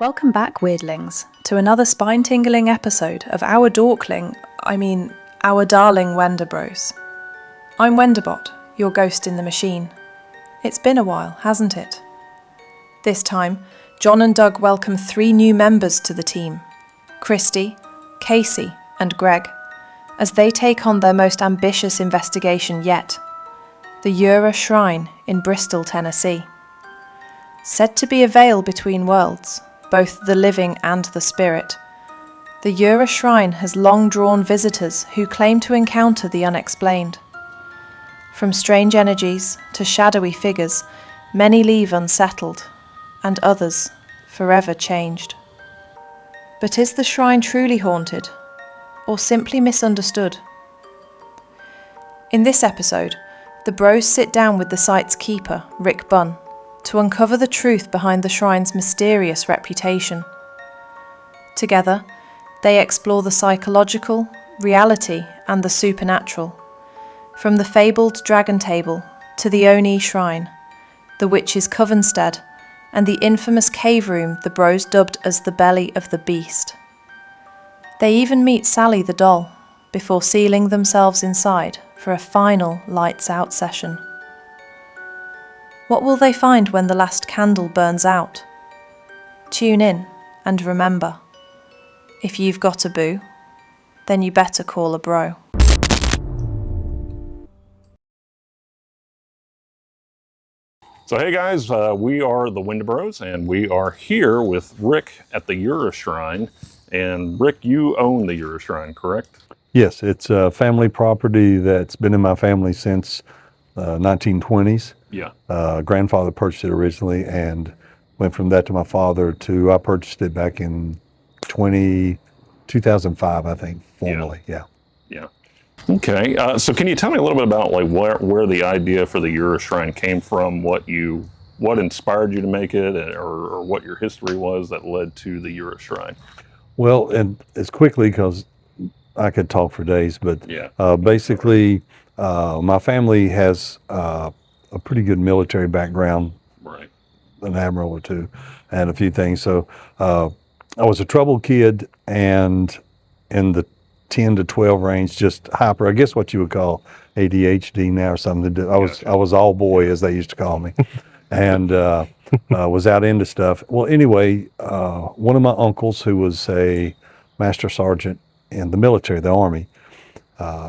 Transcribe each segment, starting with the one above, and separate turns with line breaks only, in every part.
Welcome back, Weirdlings, to another spine-tingling episode of our darling Wendibros. I'm Wendibot, your ghost in the machine. It's been a while, hasn't it? This time, John and Doug welcome 3 new members to the team, Christy, Casey and Greg, as they take on their most ambitious investigation yet, the Oni Shrine in Bristol, Tennessee. Said to be a veil between worlds, both the living and the spirit, the Oni Shrine has long drawn visitors who claim to encounter the unexplained. From strange energies to shadowy figures, many leave unsettled, and others forever changed. But is the shrine truly haunted, or simply misunderstood? In this episode, the bros sit down with the site's keeper, Bunn, to uncover the truth behind the shrine's mysterious reputation. Together, they explore the psychological, reality, and the supernatural, from the fabled dragon table to the Oni Shrine, the witch's Coven Stead, and the infamous cave room the bros dubbed as the belly of the beast. They even meet Sally the doll, before sealing themselves inside for a final lights-out session. What will they find when the last candle burns out? Tune in, and remember, if you've got a boo, then you better call a bro.
So hey guys, we are the Wendibros, and we are here with Rick at the Oni Shrine. And Rick, you own the Oni Shrine, correct?
Yes, it's a family property that's been in my family since 1920s.
Yeah.
Grandfather purchased it originally and went from that to my father to, I purchased it back in 2005, I think, formally. Yeah.
Okay, so can you tell me a little bit about like where the idea for the Oni Shrine came from, what inspired you to make it, or what your history was that led to the Oni Shrine?
Well, and as quickly, because I could talk for days, but
yeah.
Basically, my family has a pretty good military background,
right?
An admiral or two, and a few things. So I was a troubled kid, and in the 10 to 12 range, just hyper, I guess what you would call ADHD now or something. I was all boy, as they used to call me, and was out into stuff. Well, anyway, one of my uncles, who was a master sergeant in the military, the Army,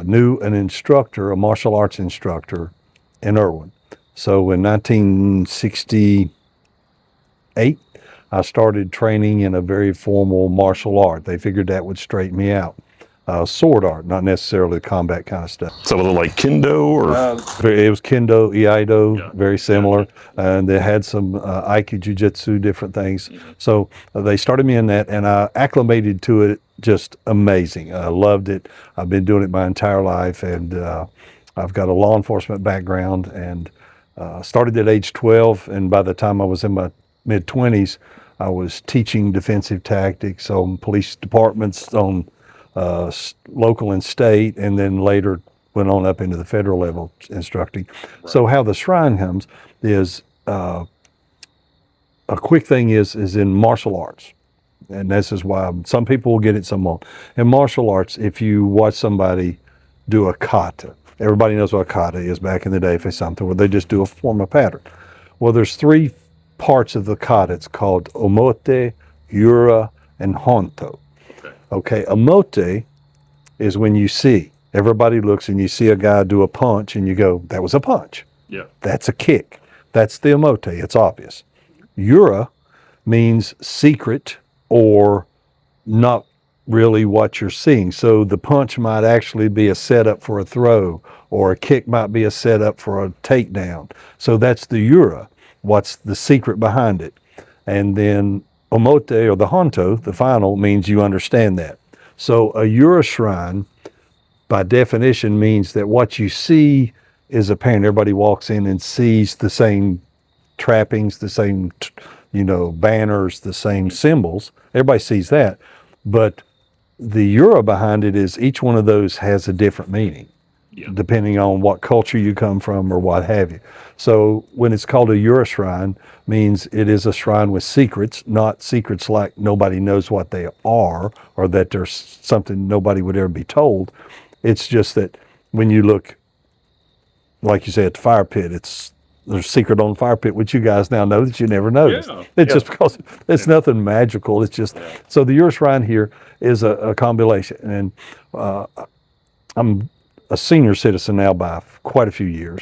knew an instructor, a martial arts instructor in Irwin. So in 1968, I started training in a very formal martial art. They figured that would straighten me out. Sword art, not necessarily combat kind of stuff.
So like Kendo or?
It was Kendo, Iaido, very similar. And they had some Aikido, Jiu-Jitsu, different things. So they started me in that, and I acclimated to it just amazing. I loved it. I've been doing it my entire life, and I've got a law enforcement background, and started at age 12, and by the time I was in my mid-20s, I was teaching defensive tactics on police departments, on local and state, and then later went on up into the federal level instructing. Right. So how the shrine comes is, a quick thing is in martial arts. And this is why some people will get it, some won't. In martial arts, if you watch somebody do a kata, everybody knows what a kata is back in the day, if it's something where they just do a form of pattern. Well, there's 3 parts of the kata. It's called omote, yura, and honto. Okay, omote is when you see, everybody looks and you see a guy do a punch and you go, that was a punch.
Yeah.
That's a kick. That's the omote, it's obvious. Yura means secret or not really what you're seeing. So the punch might actually be a setup for a throw, or a kick might be a setup for a takedown. So that's the yura, what's the secret behind it. And then omote, or the honto, the final, means you understand that. So a Oni Shrine, by definition, means that what you see is apparent. Everybody walks in and sees the same trappings, the same, banners, the same symbols. Everybody sees that. But the Yura behind it is each one of those has a different meaning. depending on what culture you come from or what have you. So when it's called a Euroshrine, means it is a shrine with secrets, not secrets like nobody knows what they are or that there's something nobody would ever be told. It's just that when you look, like you say, at the fire pit, there's a secret on the fire pit, which you guys now know that you never noticed. It's just because it's nothing magical. It's just, so the Euroshrine here is a combination. And I'm a senior citizen now by quite a few years.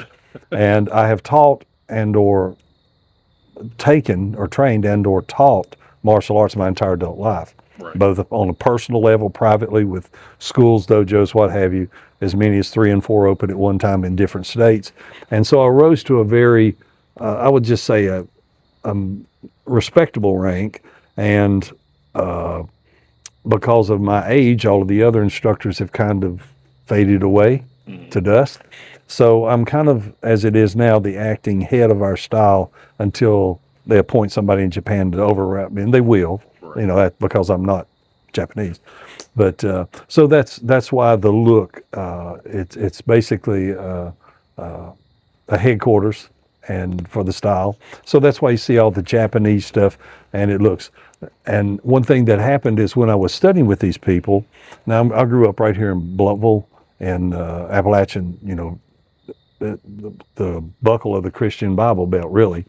And I have taught and or taken or trained and or taught martial arts my entire adult life, both on a personal level, privately with schools, dojos, what have you, as many as 3 and 4 open at one time in different states. And so I rose to a very, I would just say a respectable rank. And because of my age, all of the other instructors have kind of faded away to dust. So I'm kind of, as it is now, the acting head of our style until they appoint somebody in Japan to overwrap me, and they will, that because I'm not Japanese. But so that's why the look. It's basically a headquarters and for the style. So that's why you see all the Japanese stuff, and it looks. And one thing that happened is when I was studying with these people. Now I grew up right here in Blountville, in Appalachian, the buckle of the Christian Bible Belt, really.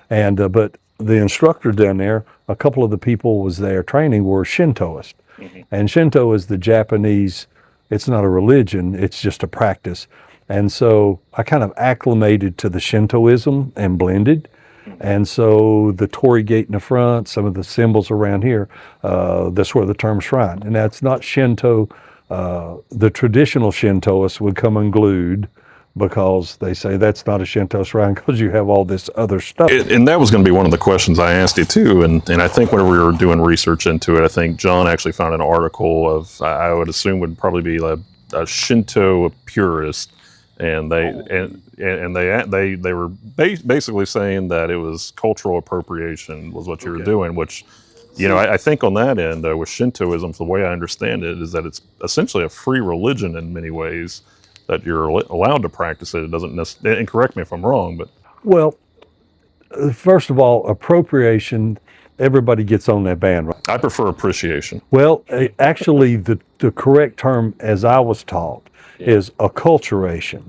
And but the instructor down there, a couple of the people was there training were Shintoist. And Shinto is the Japanese, it's not a religion, it's just a practice. And so I kind of acclimated to the Shintoism and blended. And so the Torii gate in the front, some of the symbols around here, that's where the term shrine. And that's not Shinto. The traditional Shintoists would come unglued because they say that's not a Shinto shrine because you have all this other stuff.
And that was going to be one of the questions I asked you too. And I think when we were doing research into it, I think John actually found an article of, I would assume would probably be like a Shinto purist. And they were basically saying that it was cultural appropriation was what you were doing, which, I think on that end, with Shintoism, the way I understand it, is that it's essentially a free religion in many ways, that you're allowed to practice it. It doesn't necessarily, and correct me if I'm wrong, but.
Well, first of all, appropriation, everybody gets on that band, right?
I prefer appreciation.
Well, actually, the correct term, as I was taught, is acculturation.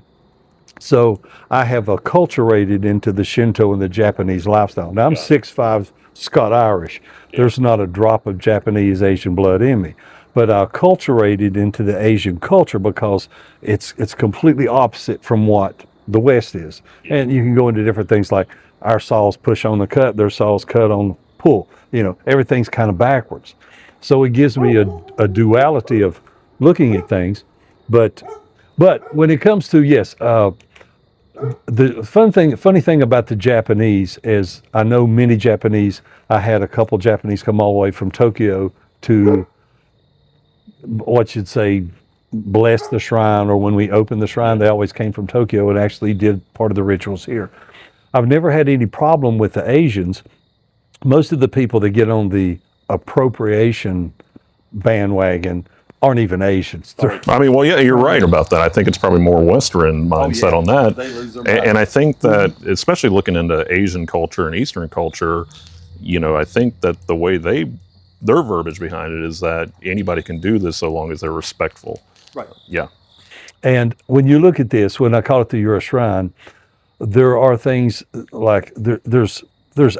So I have acculturated into the Shinto and the Japanese lifestyle. Now I'm 6'5", Scot-Irish. There's not a drop of Japanese Asian blood in me. But I acculturated into the Asian culture because it's completely opposite from what the West is. And you can go into different things like our saws push on the cut, their saws cut on the pull. Everything's kind of backwards. So it gives me a duality of looking at things. But when it comes to, the funny thing about the Japanese is I know many Japanese. I had a couple Japanese come all the way from Tokyo to what you'd say bless the shrine, or when we opened the shrine, they always came from Tokyo and actually did part of the rituals here. I've never had any problem with the Asians. Most of the people that get on the appropriation bandwagon aren't even Asians.
I mean, well, yeah, you're right about that. I think it's probably more Western mindset on that. And I think that, especially looking into Asian culture and Eastern culture, I think that the way their verbiage behind it is that anybody can do this so long as they're respectful.
Right.
Yeah.
And when you look at this, when I call it the Euroshrine, there are things like there's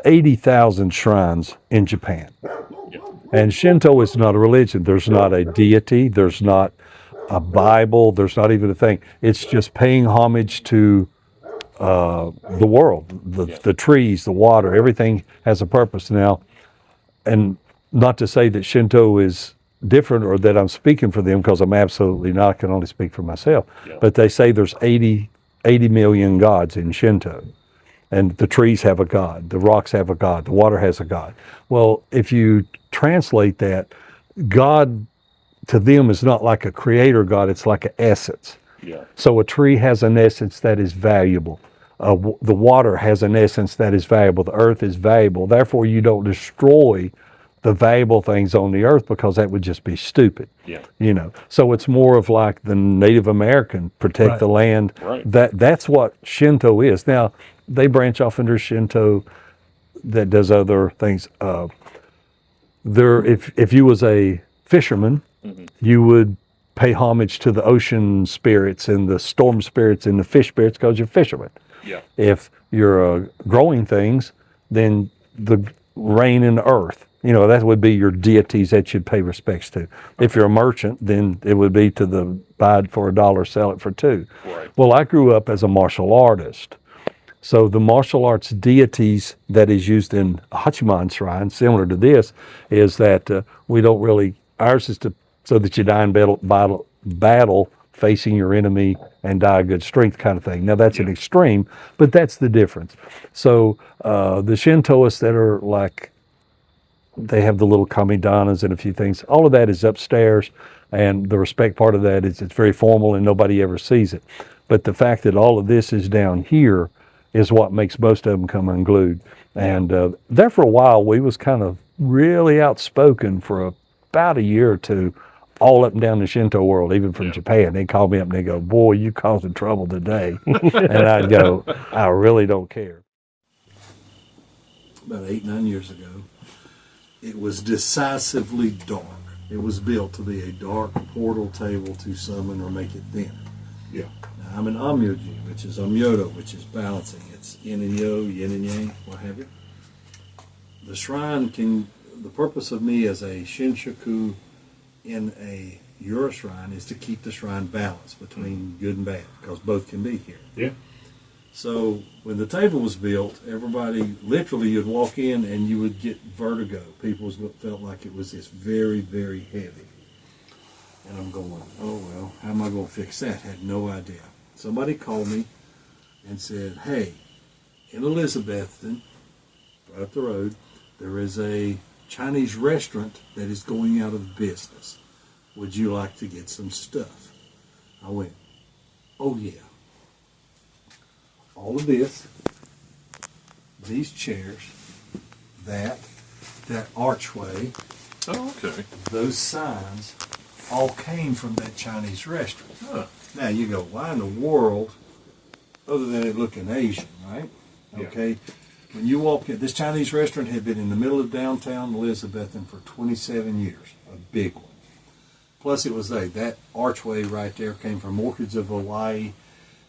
80,000 shrines in Japan. And Shinto is not a religion. There's not a deity. There's not a Bible. There's not even a thing. It's just paying homage to the world, the trees, the water. Everything has a purpose now. And not to say that Shinto is different or that I'm speaking for them, because I'm absolutely not. I can only speak for myself. But they say there's 80 million gods in Shinto. And the trees have a god, the rocks have a god, the water has a god. Well, if you translate that, God to them is not like a creator God, it's like an essence. So a tree has an essence that is valuable. The water has an essence that is valuable. The earth is valuable. Therefore, you don't destroy the valuable things on the earth, because that would just be stupid.
Yeah.
You know, so it's more of like the Native American protect
Right.
the land.
Right.
That's what Shinto is. Now they branch off under Shinto that does other things. If you was a fisherman, you would pay homage to the ocean spirits and the storm spirits and the fish spirits because you're fishermen.
Yeah.
If you're growing things, then the rain and the earth. You know, that would be your deities that you'd pay respects to. If you're a merchant, then it would be to the buy it for $1, sell it for $2.
Right.
Well, I grew up as a martial artist. So the martial arts deities that is used in a Hachiman shrine, similar to this, is that we don't really, ours is so that you die in battle facing your enemy and die of good strength kind of thing. Now that's an extreme, but that's the difference. So the Shintoists that are like, they have the little kamidanas and a few things. All of that is upstairs, and the respect part of that is it's very formal and nobody ever sees it. But the fact that all of this is down here is what makes most of them come unglued. And there for a while, we was kind of really outspoken for about a year or two, all up and down the Shinto world, even from Japan. They call me up and they go, "Boy, you causing trouble today." And I'd go, "I really don't care."
About 8-9 years ago, it was decisively dark. It was built to be a dark portal table to summon or make it thinner.
Yeah.
Now, I'm an Amyoji, which is Amyodo, which is balancing. It's yin and yo, yin and yang, what have you. The shrine the purpose of me as a Shinshaku in a Yura shrine is to keep the shrine balanced between good and bad, because both can be here.
Yeah.
So when the table was built, everybody, literally, you'd walk in and you would get vertigo. People felt like it was this very, very heavy. And I'm going, oh, well, how am I going to fix that? Had no idea. Somebody called me and said, hey, in Elizabethton, right up the road, there is a Chinese restaurant that is going out of business. Would you like to get some stuff? I went, oh, yeah. All of this, these chairs, that archway,
Oh, okay.
those signs, all came from that Chinese restaurant.
Huh.
Now you go, why in the world, other than it looking Asian, right?
Yeah.
Okay. When you walk in, this Chinese restaurant had been in the middle of downtown Elizabethton for 27 years, a big one. Plus it was that archway right there came from Orchids of Hawaii.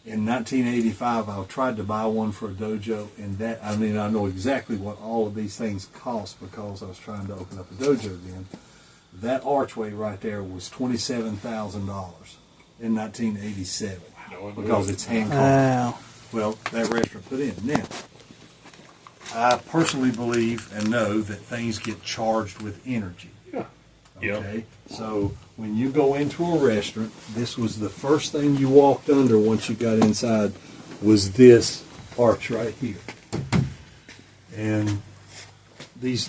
In 1985, I tried to buy one for a dojo, and I know exactly what all of these things cost because I was trying to open up a dojo then. That archway right there was $27,000 in 1987 because it's hand carved.
Wow.
Well, that restaurant put in. Now, I personally believe and know that things get charged with energy.
Yeah.
Okay, so when you go into a restaurant, this was the first thing you walked under once you got inside was this arch right here. And this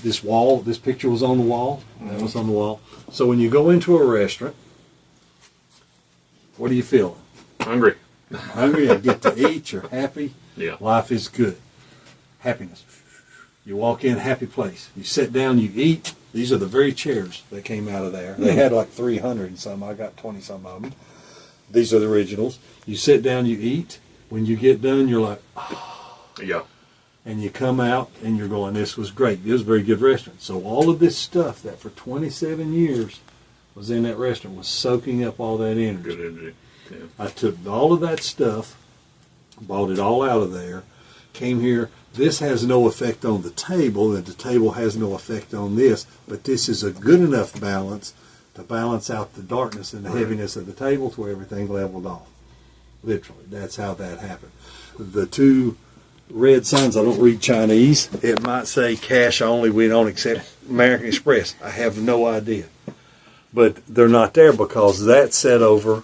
picture was on the wall. That was on the wall. So when you go into a restaurant, what are you feeling?
Hungry.
Hungry, I get to eat, you're happy.
Yeah.
Life is good. Happiness. You walk in, happy place. You sit down, you eat. These are the very chairs that came out of there. They had like 300 and some. I got 20 some of them. These are the originals. You sit down, you eat. When you get done, you're like,
Yeah.
and you come out and you're going, this was great. It was a very good restaurant. So all of this stuff that for 27 years was in that restaurant was soaking up all that energy.
Good energy. Yeah.
I took all of that stuff, bought it all out of there, came here. This has no effect on the table, and the table has no effect on this, but this is a good enough balance to balance out the darkness and the heaviness of the table to where everything leveled off. Literally, that's how that happened. The two red signs, I don't read Chinese. It might say cash only, we don't accept American Express. I have no idea. But they're not there because that's set over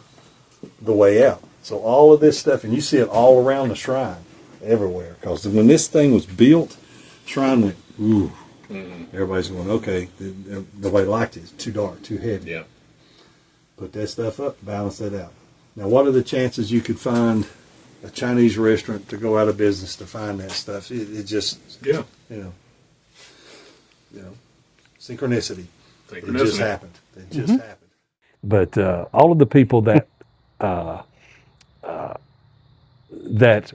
the way out. So all of this stuff, and you see it all around the shrine, everywhere. Because when this thing was built, shrine went, ooh. Mm-hmm. Everybody's going, okay, nobody liked it. It's too dark, too heavy.
Yeah.
Put that stuff up, balance that out. Now, what are the chances you could find a Chinese restaurant to go out of business to find that stuff? It just,
Yeah.
you know. Synchronicity. It just happened. It just happened.
But all of the people that that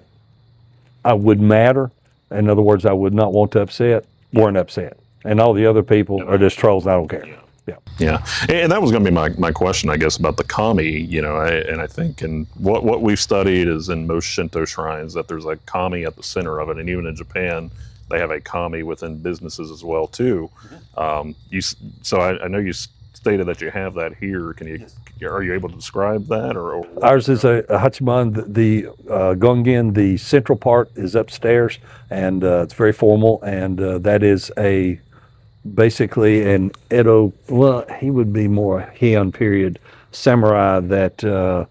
I would matter, in other words, I would not want to upset, weren't upset. And all the other people are just trolls. I don't care.
Yeah, and that was going to be my question, I guess, about the kami. And I think, and what we've studied is in most Shinto shrines that there's a kami at the center of it, and even in Japan, they have a kami within businesses as well too. So I know you stated that you have that here. Are you able to describe that, or
ours is a hachiman. The gongen, the central part, is upstairs, and it's very formal, and that is basically an Edo, well, he would be more Heian period samurai that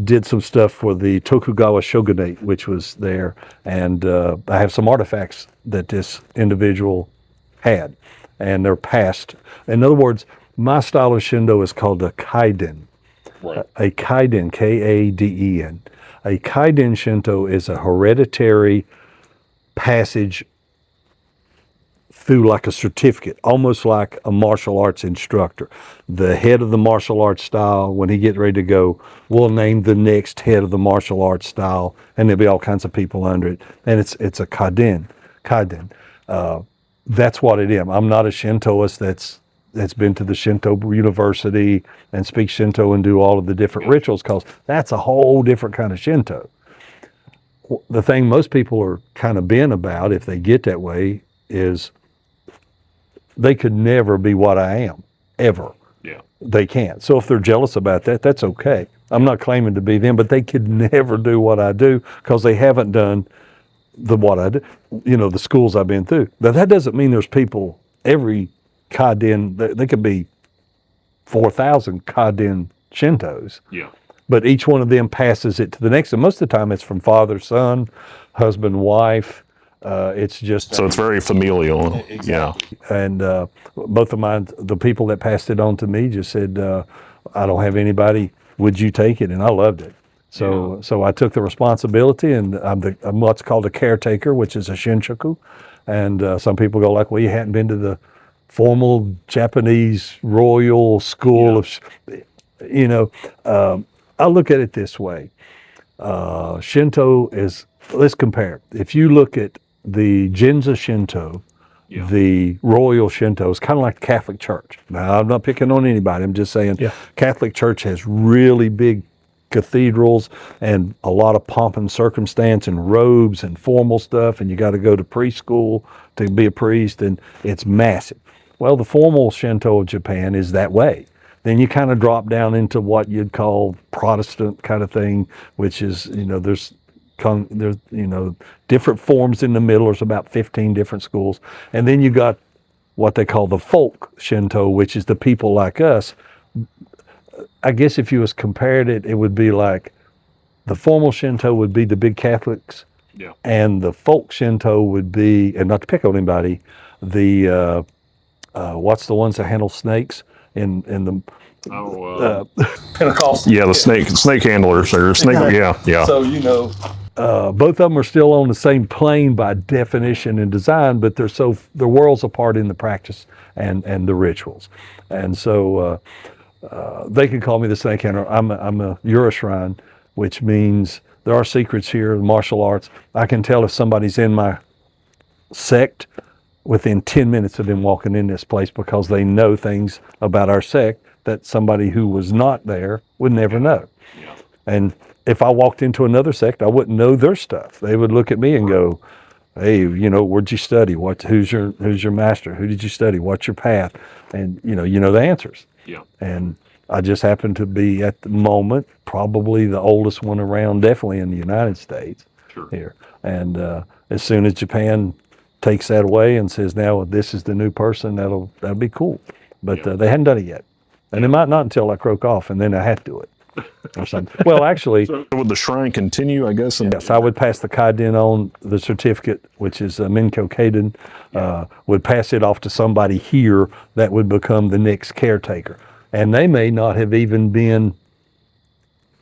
did some stuff for the Tokugawa shogunate, which was there. And I have some artifacts that this individual had, and they're passed. In other words, my style of Shindo is called a kaiden.
Right.
A kaiden, Kaden. A kaiden Shinto is a hereditary passage through like a certificate, almost like a martial arts instructor. The head of the martial arts style, when he gets ready to go, will name the next head of the martial arts style, and there'll be all kinds of people under it. And it's a kaiden. That's what it is. I'm not a Shintoist that's been to the Shinto University and speaks Shinto and do all of the different rituals, because that's a whole different kind of Shinto. The thing most people are kind of bent about, if they get that way, is they could never be what I am, ever.
Yeah.
They can't. So if they're jealous about that, that's okay. I'm not claiming to be them, but they could never do what I do because they haven't done what I do, the schools I've been through. Now, that doesn't mean there's people, every kaiden, there could be 4,000 kaiden Shintos.
Yeah.
But each one of them passes it to the next. And most of the time it's from father, son, husband, wife. It's just
so it's very familial.
Exactly.
Yeah.
And both of mine, the people that passed it on to me, just said, "I don't have anybody. Would you take it?" And I loved it. So I took the responsibility, and I'm what's called a caretaker, which is a shinshaku. And some people go like, "Well, you hadn't been to the formal Japanese royal school of," I look at it this way. Shinto is. Let's compare. If you look at the Jinza Shinto, the royal Shinto is kind of like the Catholic Church. Now, I'm not picking on anybody. I'm just saying Catholic Church has really big cathedrals and a lot of pomp and circumstance and robes and formal stuff, and you got to go to preschool to be a priest, and it's massive. Well, the formal Shinto of Japan is that way. Then you kind of drop down into what you'd call Protestant kind of thing, which is, there's different forms in the middle. There's about 15 different schools. And then you got what they call the folk Shinto, which is the people like us. I guess if you was compared it would be like the formal Shinto would be the big Catholics.
Yeah.
And the folk Shinto would be, and not to pick on anybody, the, what's the ones that handle snakes in the, Pentecostal.
Yeah, the snake handlers or snake. Yeah.
So both of them are still on the same plane by definition and design, but they're worlds apart in the practice and the rituals. And so they can call me the snake handler. I'm a Ura Shrine, which means there are secrets here, martial arts. I can tell if somebody's in my sect within 10 minutes of them walking in this place, because they know things about our sect that somebody who was not there would never know.
Yeah.
And if I walked into another sect, I wouldn't know their stuff. They would look at me and go, "Hey, where'd you study? Who's your master? Who did you study? What's your path?" And you know the answers.
Yeah.
And I just happen to be at the moment probably the oldest one around, definitely in the United States.
Sure.
Here. And as soon as Japan takes that away and says, "Now this is the new person," that'll be cool. But they hadn't done it yet. And it might not until I croak off, and then I have to do it or something. Well, actually,
So would the shrine continue, I guess?
yes, I would pass the kaiden on, the certificate, which is Minko Kaiden, would pass it off to somebody here that would become the next caretaker. And they may not have even been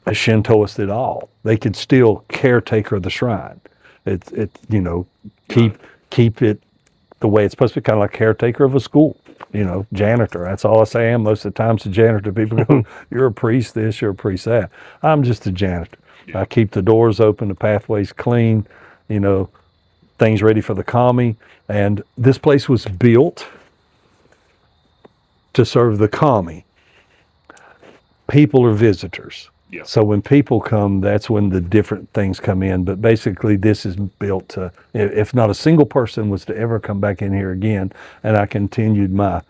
a Shintoist at all. They could still caretaker the shrine. Keep it the way it's supposed to be, kind of like caretaker of a school. janitor. That's all I say I am. Most of the times, a janitor. People go, "You're a priest this, you're a priest that." I'm just a janitor. I keep the doors open, the pathways clean, things ready for the commie. And this place was built to serve the commie. People are visitors.
Yeah.
So when people come, that's when the different things come in. But basically, this is built to, if not a single person was to ever come back in here again, and I continued my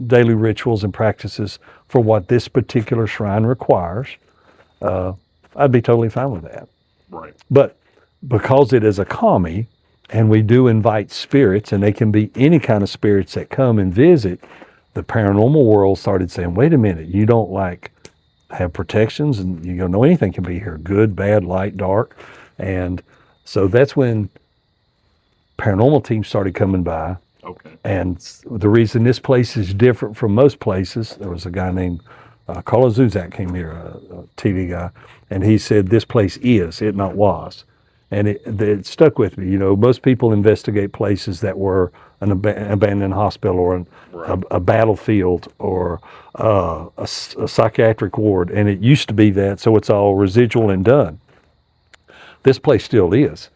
daily rituals and practices for what this particular shrine requires, I'd be totally fine with that.
Right.
But because it is a commie, and we do invite spirits, and they can be any kind of spirits that come and visit, the paranormal world started saying, wait a minute, you don't have protections, and you don't know anything can be here, good, bad, light, dark. And so that's when paranormal teams started coming by.
Okay.
And the reason this place is different from most places, there was a guy named Carlos Zuzak came here, a TV guy, and he said this place is, it not was. And it stuck with me. Most people investigate places that were an abandoned hospital or a battlefield or a psychiatric ward, and it used to be that, so it's all residual and done. This place still is.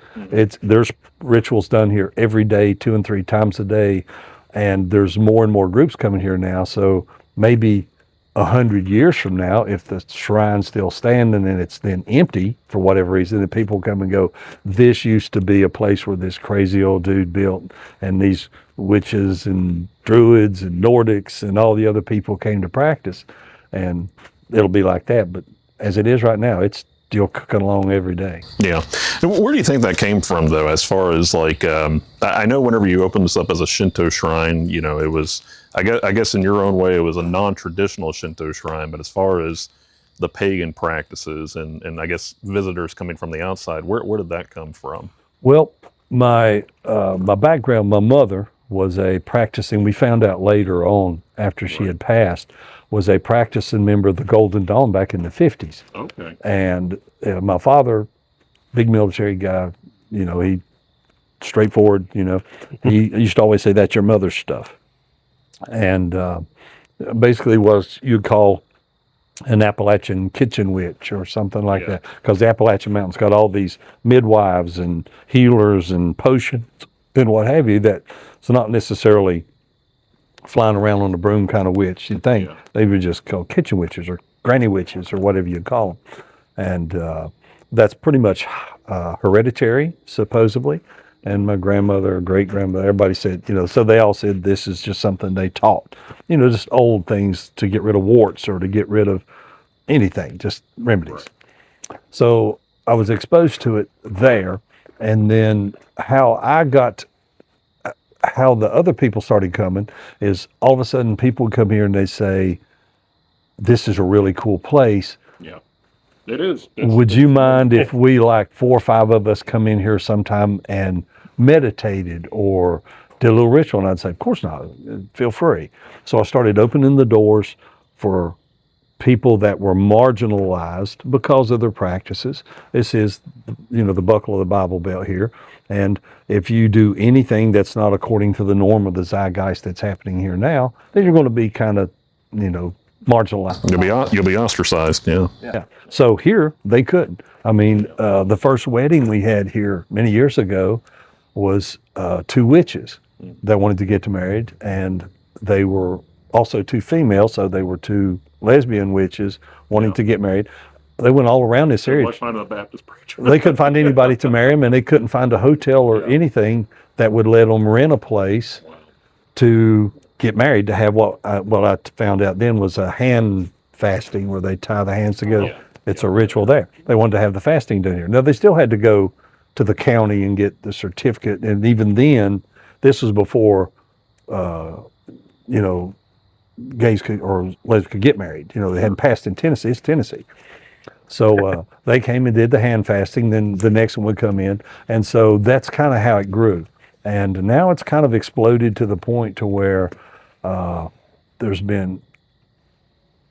There's rituals done here every day, 2 and 3 times a day, and there's more and more groups coming here now. So maybe 100 years from now, if the shrine's still standing and it's then empty for whatever reason, and people come and go, this used to be a place where this crazy old dude built, and these witches and druids and Nordics and all the other people came to practice, and it'll be like that. But as it is right now, it's still cooking along every day.
Yeah. And where do you think that came from, though, as far as I know whenever you opened this up as a Shinto shrine, it was, I guess in your own way, it was a non-traditional Shinto shrine, but as far as the pagan practices and I guess visitors coming from the outside, where did that come from?
Well, my background, my mother was a practicing, we found out later on after she had passed, was a practicing member of the Golden Dawn back in the 50s.
Okay.
And my father, big military guy, he straightforward, he used to always say, that's your mother's stuff. And basically was, you'd call an Appalachian kitchen witch or something like that, because the Appalachian Mountains got all these midwives and healers and potions and what have you that's not necessarily flying around on a broom kind of witch. You'd think they would just call kitchen witches or granny witches or whatever you call them. And that's pretty much hereditary, supposedly. And my grandmother, great-grandmother, everybody said, so they all said this is just something they taught. Just old things to get rid of warts or to get rid of anything, just remedies. Right. So I was exposed to it there. And then how the other people started coming is all of a sudden people would come here and they say, this is a really cool place.
Yeah, it is.
Would you mind if we, 4 or 5 of us, come in here sometime and meditated or did a little ritual? And I'd say, of course not, feel free. So I started opening the doors for people that were marginalized because of their practices. This is, the buckle of the Bible Belt here. And if you do anything that's not according to the norm of the zeitgeist that's happening here now, then you're going to be kind of, marginalized.
You'll be ostracized,
Yeah. So here, they couldn't. The first wedding we had here many years ago was 2 witches that wanted to get married, and they were also 2 females, so they were 2 lesbian witches wanting to get married. They went all around this area.
Find a Baptist preacher.
They couldn't find anybody to marry them, and they couldn't find a hotel or anything that would let them rent a place to get married, to have what I found out then was a hand fasting where they tie the hands together. It's a ritual there. They wanted to have the fasting done here. Now, they still had to go to the county and get the certificate, and even then, this was before, gays could, or lesbians could get married. They hadn't passed in Tennessee. It's Tennessee. So they came and did the hand fasting, then the next one would come in. And so that's kind of how it grew. And now it's kind of exploded to the point to where there's been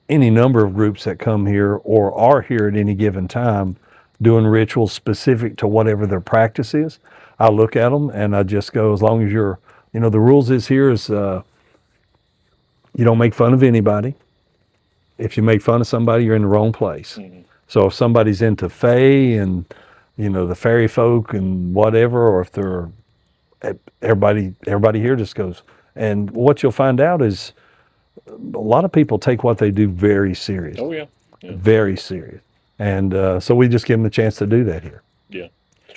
any number of groups that come here or are here at any given time doing rituals specific to whatever their practice is. I look at them and I just go, as long as you're, the rules is here is You don't make fun of anybody. If you make fun of somebody, you're in the wrong place. So if somebody's into fae and, the fairy folk and whatever, or if they're, everybody here just goes. And what you'll find out is a lot of people take what they do very serious.
Oh, yeah.
Very serious. And so we just give them a chance to do that here.
Yeah.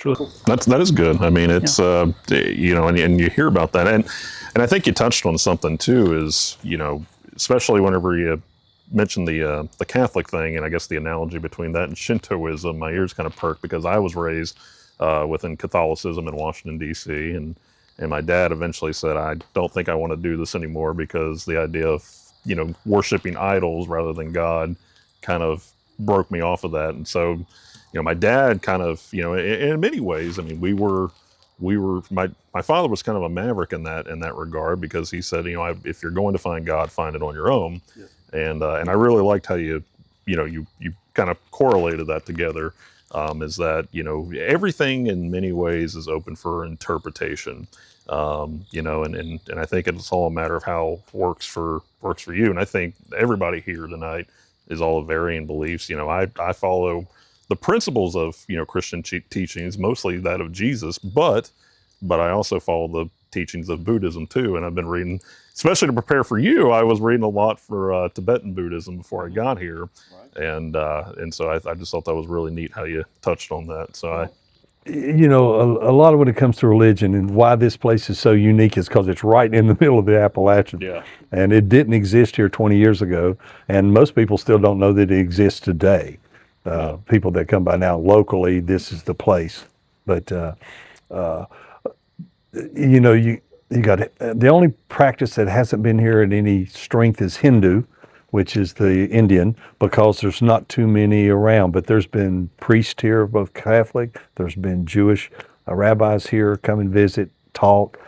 That is good. I mean, it's and you hear about that, and I think you touched on something too. Is especially whenever you mention the Catholic thing, and I guess the analogy between that and Shintoism, my ears kind of perked because I was raised within Catholicism in Washington D.C. and my dad eventually said, I don't think I want to do this anymore because the idea of worshiping idols rather than God kind of broke me off of that, and so. My dad kind of, in many ways, I mean, my father was kind of a maverick in that regard because he said, if you're going to find God, find it on your own. Yes. And I really liked how you kind of correlated that together, is that, everything in many ways is open for interpretation, and I think it's all a matter of how works for you. And I think everybody here tonight is all of varying beliefs. I follow the principles of Christian teachings, mostly that of Jesus, but I also follow the teachings of Buddhism too. And I've been reading, especially to prepare for you, I was reading a lot for Tibetan Buddhism before I got here, right. And so I just thought that was really neat how you touched on that. So
a lot of when it comes to religion and why this place is so unique is because it's right in the middle of the Appalachians. Yeah. And it didn't exist here 20 years ago, and most people still don't know that it exists today. People that come by now locally, this is the place. But you got the only practice that hasn't been here at any strength is Hindu, which is the Indian, because there's not too many around. But there's been priests here, both Catholic. There's been Jewish rabbis here come and visit, talk.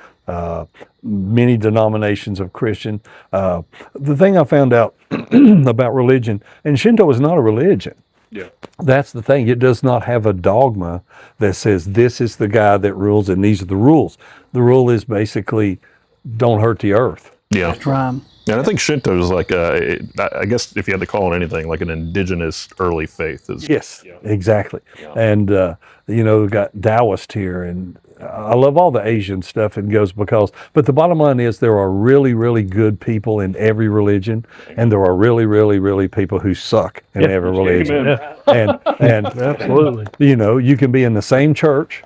Many denominations of Christian. The thing I found out about religion, and Shinto is not a religion. Yeah. That's the thing. It does not have a dogma that says this is the guy that rules and these are the rules. The rule is basically don't hurt the earth.
Yeah.
That's right.
And I think Shinto is like, I guess if you had to call it anything, like an indigenous early faith.
Yes, exactly. Yeah. And, we've got Taoist here, and I love all the Asian stuff and but the bottom line is there are really, really good people in every religion, and there are really, really, really people who suck in every religion. Yeah. And absolutely. You can be in the same church,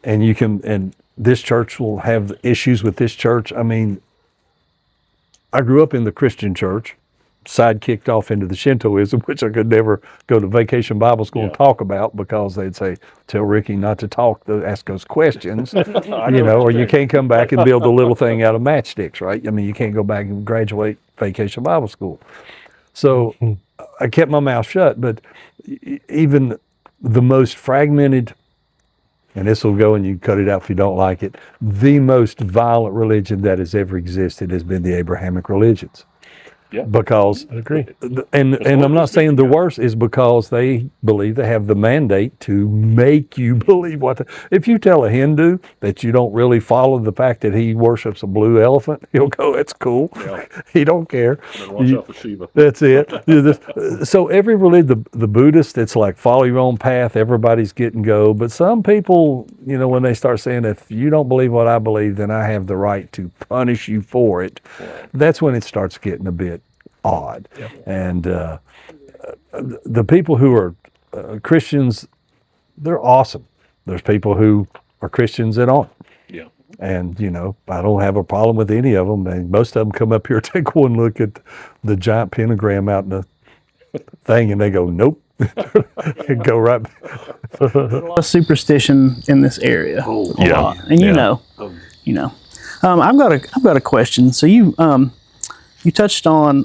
and this church will have issues with this church. I mean, I grew up in the Christian church, sidekicked off into the Shintoism, which I could never go to Vacation Bible School and talk about because they'd say, tell Ricky not to ask those questions, or you can't come back and build a little thing out of matchsticks, right? I mean, you can't go back and graduate Vacation Bible School. So I kept my mouth shut, but even the most fragmented, and this will go and you can cut it out if you don't like it, the most violent religion that has ever existed has been the Abrahamic religions. Yeah. Because I agree. And I'm not saying the worst is because they believe they have the mandate to make you believe if you tell a Hindu that you don't really follow the fact that he worships a blue elephant, he'll go, that's cool. Yeah. He don't care.
Watch out for Shiva.
That's it. So every religion, the Buddhist, it's like follow your own path, everybody's get and go. But some people, when they start saying, if you don't believe what I believe, then I have the right to punish you for it. Right. That's when it starts getting a bit odd. Yep. And the people who are Christians, they're awesome. There's people who are Christians that aren't. Yeah. And, I don't have a problem with any of them. And most of them come up here, take one look at the giant pentagram out in the thing, and they go, nope. And go right back.
There's a lot of superstition in this area. Oh, yeah. Lot. And I've got a question. So you touched on,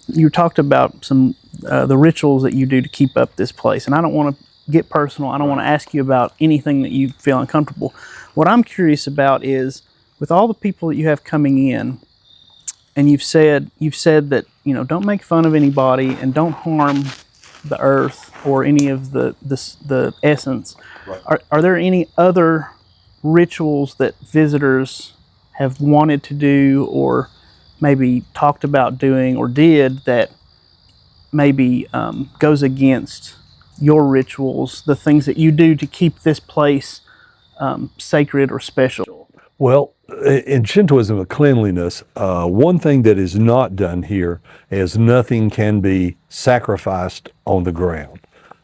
you talked about some the rituals that you do to keep up this place, and I don't want to get personal. I don't want to ask you about anything that you feel uncomfortable. What I'm curious about is, with all the people that you have coming in, and you've said that don't make fun of anybody and don't harm the earth or any of the essence. Right. Are there any other rituals that visitors have wanted to do or maybe talked about doing or did that maybe goes against your rituals, the things that you do to keep this place sacred or special?
Well, in Shintoism of cleanliness, one thing that is not done here is nothing can be sacrificed on the ground.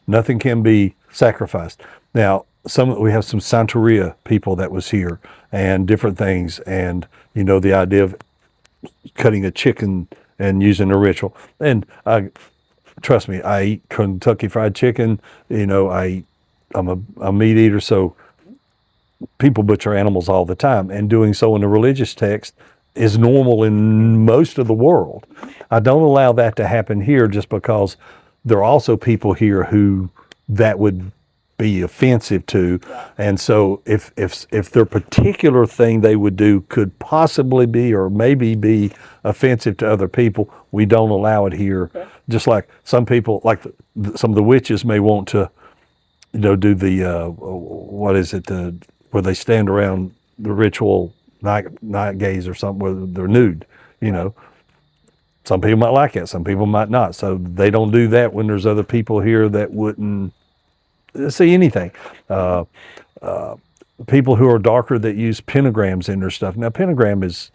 Nothing can be sacrificed. Now, we have some Santeria people that was here and different things, and the idea of cutting a chicken and using a ritual. And trust me, I eat Kentucky Fried Chicken. I'm a meat eater, so people butcher animals all the time, and doing so in a religious text is normal in most of the world. I don't allow that to happen here just because there are also people here who that would be offensive to. And so if their particular thing they would do could possibly be or maybe be offensive to other people, we don't allow it here. Okay. Just like some people, like some of the witches may want to, do the, what is it, where they stand around the ritual night gaze or something where they're nude, Some people might like it, some people might not. So they don't do that when there's other people here that wouldn't see anything. People who are darker that use pentagrams in their stuff. Now, pentagram is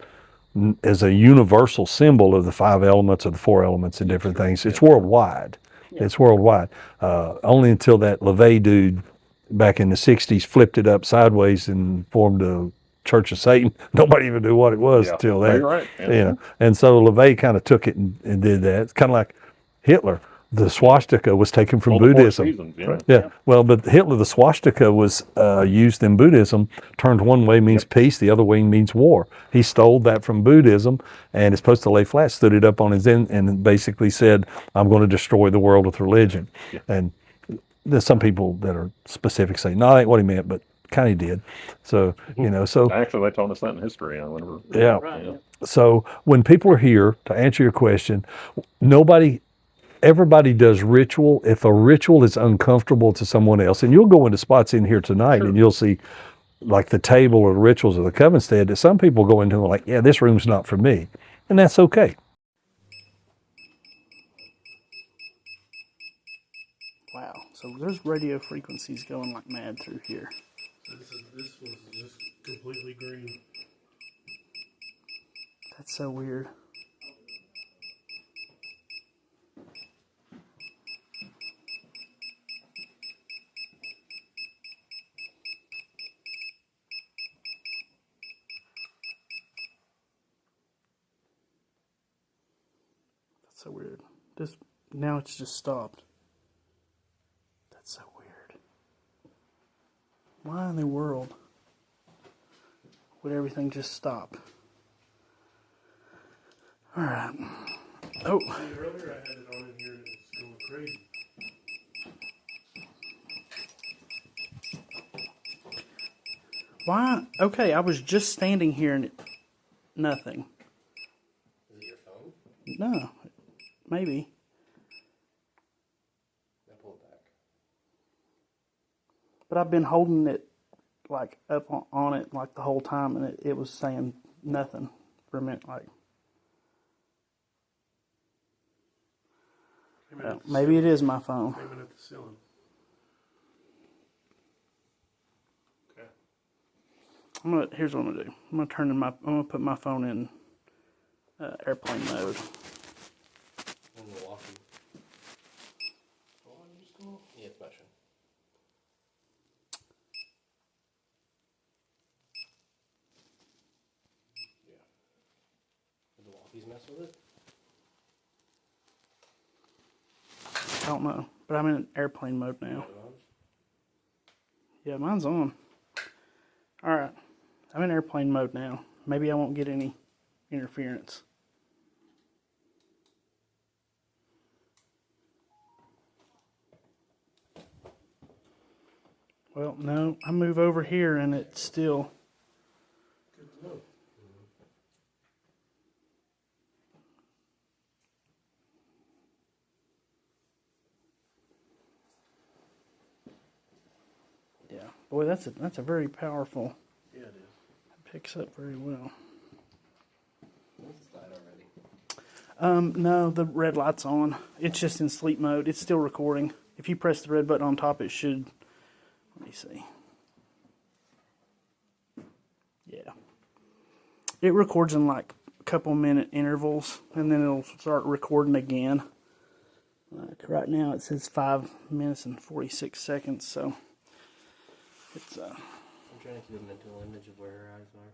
a universal symbol of the 5 elements or the 4 elements and different things. It's worldwide. Yeah. It's worldwide. Only until that LaVey dude back in the 60s flipped it up sideways and formed a Church of Satan. Nobody even knew what it was until then. Right. Yeah. And so LaVey kind of took it and did that. It's kind of like Hitler. The swastika was taken from Buddhism. Reasons, yeah. Well, but Hitler, the swastika was used in Buddhism. Turned one way means peace, the other way means war. He stole that from Buddhism and is supposed to lay flat, stood it up on his end, and basically said, "I'm going to destroy the world with religion." Yeah. And there's some people that are specific saying, "No, that ain't what he meant," but kind of did. So so
actually they told us that in history.
So when people are here, to answer your question, everybody does ritual. If a ritual is uncomfortable to someone else, and you'll go into spots in here tonight and you'll see like the table or the rituals of the Coven Stead that some people go into and like, yeah, this room's not for me. And that's okay.
Wow. So there's radio frequencies going like mad through here.
This was just completely green.
That's so weird. That's so weird. Now it's just stopped. That's so weird. Why in the world would everything just stop? All right. Oh.
Earlier I had it on in here and it was going crazy.
Why? Okay, I was just standing here and nothing.
Is it your phone?
No. Maybe.
Now pull it back.
But I've been holding it like up on it like the whole time, and it was saying nothing for a minute. Like, maybe it is my phone.
Aiming at the ceiling. Okay.
Here's what I'm gonna do. I'm gonna put my phone in airplane mode.
Milwaukee. Yeah, it's motion. Yeah. Did Milwaukee's mess with it?
I don't know, but I'm in airplane mode now. Yeah, mine's on. All right, I'm in airplane mode now. Maybe I won't get any interference. Well, no, I move over here and it's still.
Good to know.
Yeah, boy, that's a very powerful.
Yeah, it is.
It picks up very well.
This is died already.
No, the red light's on. It's just in sleep mode. It's still recording. If you press the red button on top, it should. Let me see. Yeah. It records in like a couple minute intervals, and then it'll start recording again. Like right now, it says 5 minutes and 46 seconds. So it's
I'm trying to keep a mental image of where her eyes are.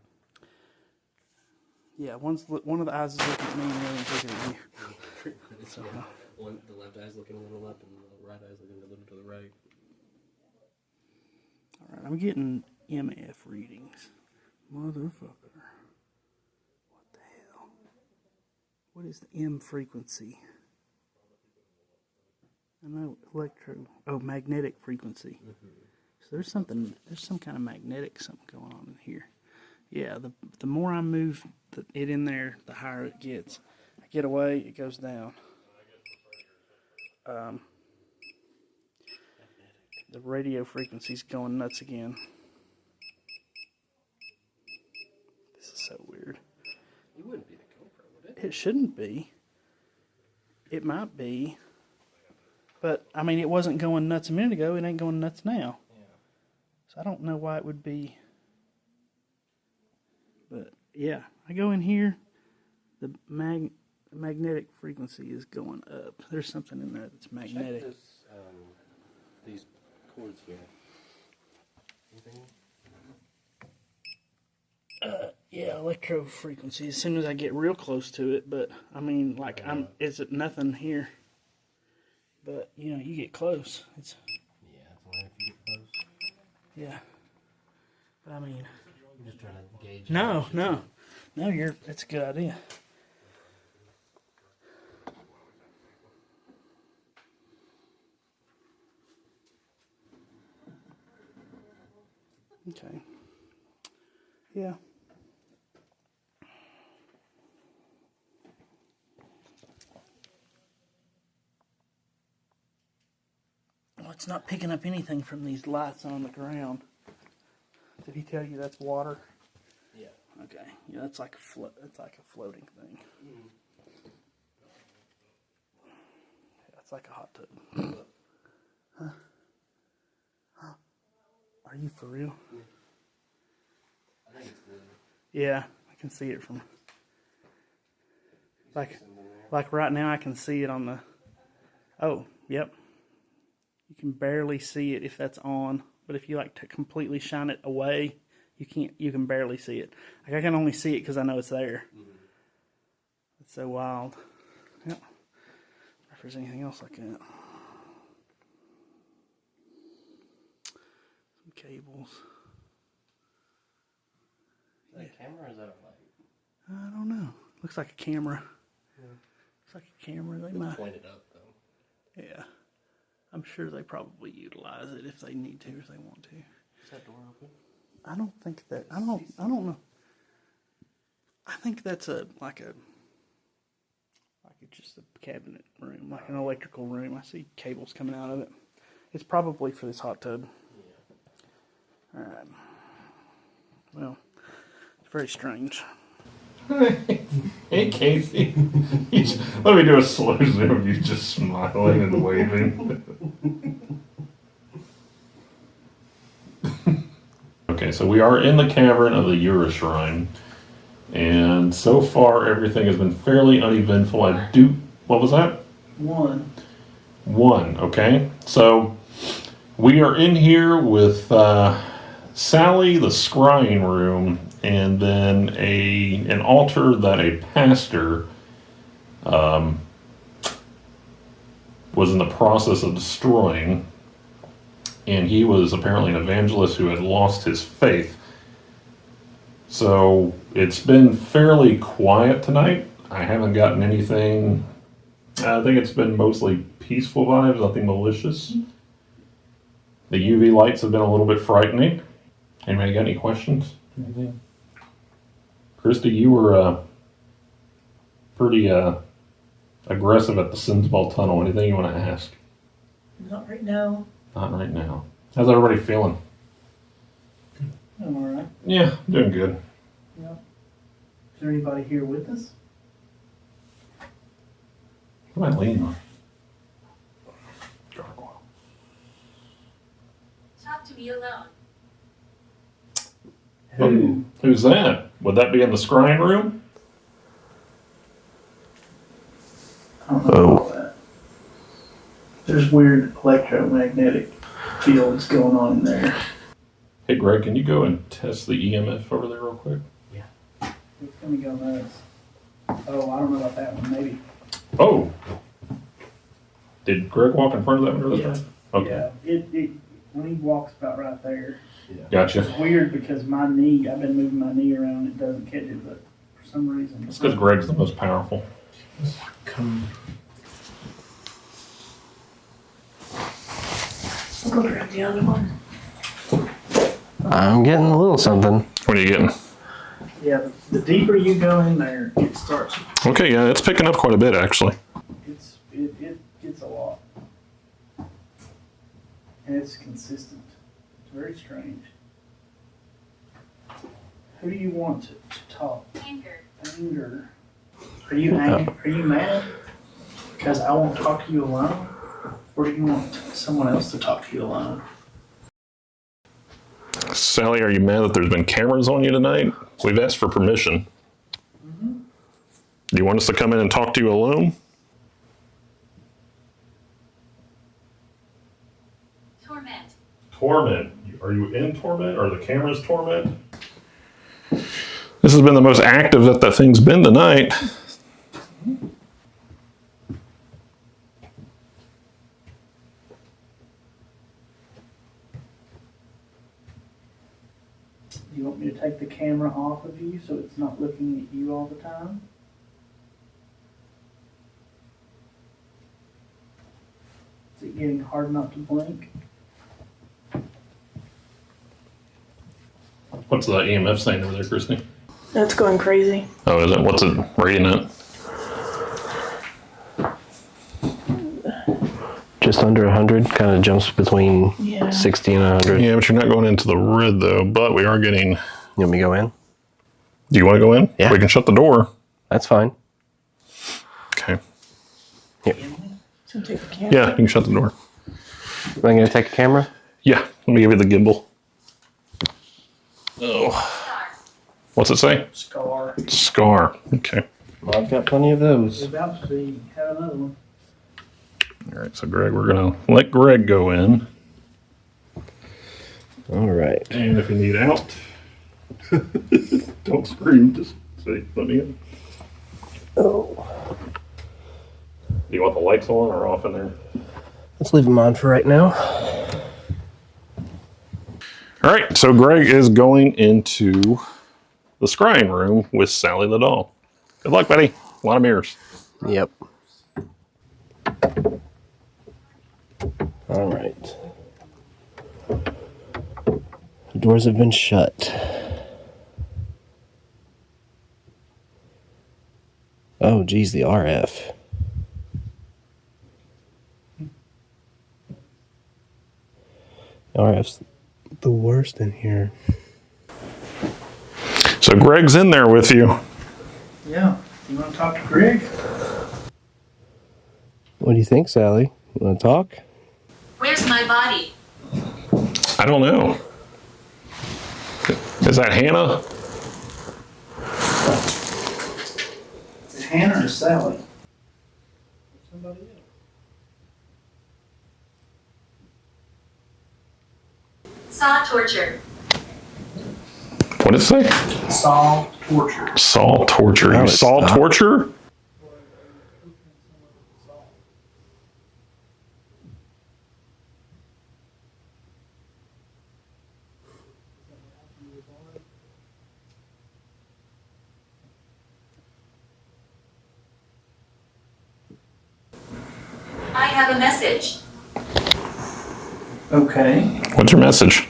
yeah. One of the eyes is looking at me, and the other one's looking at you.
So, the left eye's looking a little up, and the right eye's looking a little to the right.
All right, I'm getting MF readings. Motherfucker. What the hell? What is the M frequency? I know magnetic frequency. So there's some kind of magnetic something going on in here. Yeah, the more I move it in there, the higher it gets. I get away, it goes down. The radio frequency's going nuts again. This is so weird.
It wouldn't be the GoPro, would it?
It shouldn't be. It might be. But, I mean, it wasn't going nuts a minute ago. It ain't going nuts now.
Yeah.
So I don't know why it would be. But, yeah. I go in here. The magnetic frequency is going up. There's something in there that's magnetic.
Check this, these cords here. Anything?
Yeah, electro frequency. As soon as I get real close to it, but I mean, like, is it nothing here? But you know, you get close. It's
Yeah, it's fine if you get close.
yeah. But I mean,
I'm just trying to gauge.
no. That's a good idea. Okay. Yeah. Well, it's not picking up anything from these lights on the ground. Did he tell you that's water?
Yeah.
Okay. Yeah, that's like a floating thing. Yeah, it's like a hot tub. Huh? Are you for real?
I think it's good.
Yeah, I can see it from like right now I can see it on the oh, yep. You can barely see it if that's on, but if you like to completely shine it away, you can barely see it. Like I can only see it because I know it's there. It's so wild. Yep. If there's anything else like that. Some cables.
Is that a camera or is that a light?
I don't know. Looks like a camera. Looks like a camera. They might.
Point it up though.
Yeah. I'm sure they probably utilize it if they need to or if they want to.
Is that door open?
I don't think that. I don't know. I think that's just a cabinet room, like an electrical room. I see cables coming out of it. It's probably for this hot tub.
Yeah.
All right. Well, it's very strange.
Hey, Casey. Let me do a slow zoom of you just smiling and waving. Okay, so we are in the cavern of the Ura Shrine. And so far, everything has been fairly uneventful. What was that?
One,
okay. So we are in here with Sally, the scrying room, and then an altar that a pastor was in the process of destroying. And he was apparently an evangelist who had lost his faith. So it's been fairly quiet tonight. I haven't gotten anything. I think it's been mostly peaceful vibes, nothing malicious. The UV lights have been a little bit frightening. Anybody got any questions?
Anything?
Christy, you were pretty aggressive at the Sinsball Tunnel. Anything you want to ask?
Not right now.
Not right now. How's everybody feeling?
I'm all right.
Yeah, doing good.
Yeah. Is there anybody here with us?
What am I leaning on? Gargoyle.
Talk to me alone.
Who's that? Would that be in the scrying room?
I don't know about that. There's weird electromagnetic fields going on in there.
Hey, Greg, can you go and test the EMF over there real quick?
It's gonna go nuts. Oh, I don't know about that one. Maybe.
Oh! Did Greg walk in front of that one this time? Okay.
Yeah. It when he walks about right there.
Gotcha.
It's weird because my knee. I've been moving my knee around. It doesn't catch it, but for some reason.
It's because Greg's the most powerful.
Come.
I'll go grab the other one.
I'm getting a little something.
What are you getting?
Yeah, the deeper you go in there, it starts.
Okay, yeah, it's picking up quite a bit, actually.
It gets a lot, and it's consistent. It's very strange. Who do you want to talk?
Anger.
Anger. Are you angry? Are you mad? Because I won't talk to you alone, or do you want someone else to talk to you alone?
Sally, are you mad that there's been cameras on you tonight? We've asked for permission.
Mm-hmm.
Do you want us to come in and talk to you alone?
Torment.
Torment. Are you in torment? Or the camera's torment? This has been the most active that thing's been tonight.
Do you want me to take the camera off of you so it's not looking at you all the time? Is it getting hard not to blink?
What's the EMF saying over there, Christy?
That's going crazy.
Oh, is it? What's it rating at?
Just under 100. Kind of jumps between
Yeah.
60 and 100.
Yeah, but you're not going into the red, though. But we are getting...
You want me to go in?
Do you want to go in?
Yeah.
We can shut the door.
That's fine.
Okay.
So take the camera.
Yeah, you can shut the door.
Am I going to take a camera?
Yeah, let me give you the gimbal. Oh. What's it say?
Scar.
Scar. Okay.
Well, I've got plenty of those.
You're about to see. Have another one.
All right, so Greg, we're going to let Greg go in.
All right.
And if you need out, don't scream. Just say, let me in.
Oh.
Do you want the lights on or off in there?
Let's leave them on for right now.
All right, so Greg is going into the scrying room with Sally the doll. Good luck, buddy. A lot of mirrors.
Yep. All right. The doors have been shut. Oh, geez, the RF. RF's the worst in here.
So Greg's in there with you.
Yeah. You want to talk to Greg?
What do you think, Sally? You want to talk?
Where's my body?
I don't know. Is that Hannah?
Is it Hannah or Sally? Somebody else.
Saw torture.
What did it say?
Saw torture.
Saw torture.
No,
You
it's
saw
not.
torture?
I have a message.
Okay.
What's your message?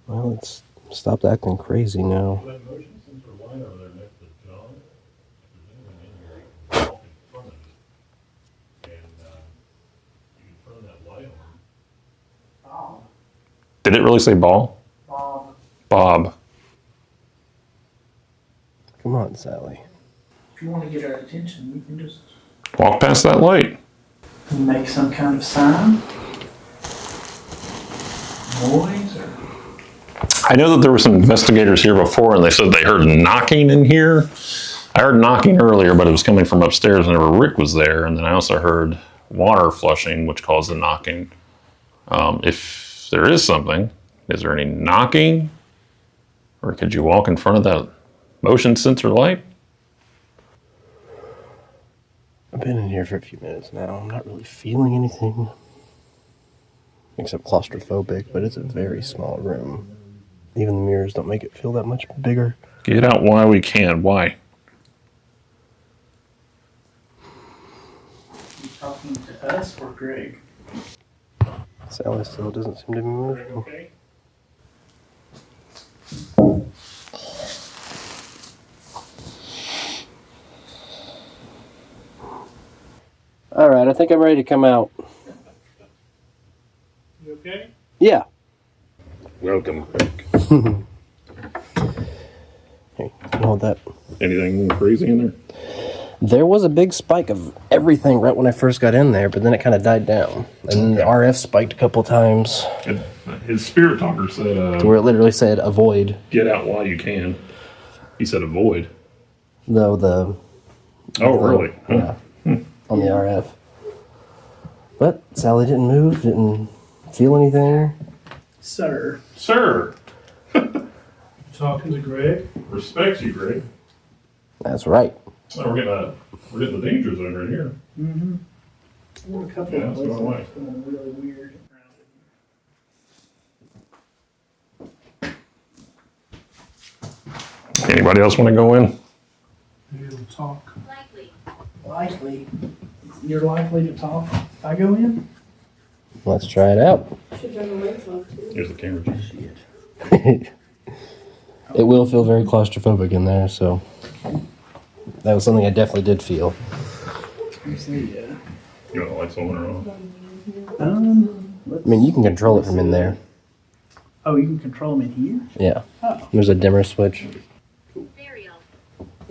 Well, it's stopped acting crazy now.
Did it really say ball?
Bob.
Bob.
Come on, Sally.
If you want to get our attention, you can just
Walk past that light.
make some kind of sign, noise, or
I know that there were some investigators here before, and they said they heard knocking in here. I heard knocking earlier, but it was coming from upstairs whenever Rick was there, and then I also heard water flushing, which caused the knocking. If there is something, is there any knocking? Or could you walk in front of that motion sensor light?
I've been in here for a few minutes now. I'm not really feeling anything. Except claustrophobic, but it's a very small room. Even the mirrors don't make it feel that much bigger.
Get out while we can. Why?
you talking to us or Greg?
Sally still doesn't seem to be moving.
Okay.
Alright, I think I'm ready to come out.
You okay?
Yeah.
Welcome back.
Here, you can hold that.
Anything crazy in there?
There was a big spike of everything right when I first got in there, but then it kind of died down. And the RF spiked a couple times,
His spirit talker said,
where it literally said avoid.
get out while you can. He said avoid.
Though the
Oh, really?
yeah, on the RF. But Sally didn't move, didn't feel anything.
Sir.
Sir,
Talking to Greg?
respect you, Greg.
That's right.
Oh, we're getting the danger zone right here.
Mm-hmm. There were a couple
Yeah,
of
that's
places
my way.
that's going really weird around it.
Anybody else want to go in?
Maybe we'll talk.
Likely.
Likely. You're likely to talk if I go in?
Let's try it out.
Should turn the lights off too.
Here's the camera.
Shit.
It will feel very claustrophobic in there, so that was something I definitely did feel.
Let's see, yeah.
You want the lights on or off?
I mean, you can control it from in there.
Oh, you can control them in here?
Yeah.
Oh.
There's a dimmer switch.
Burial.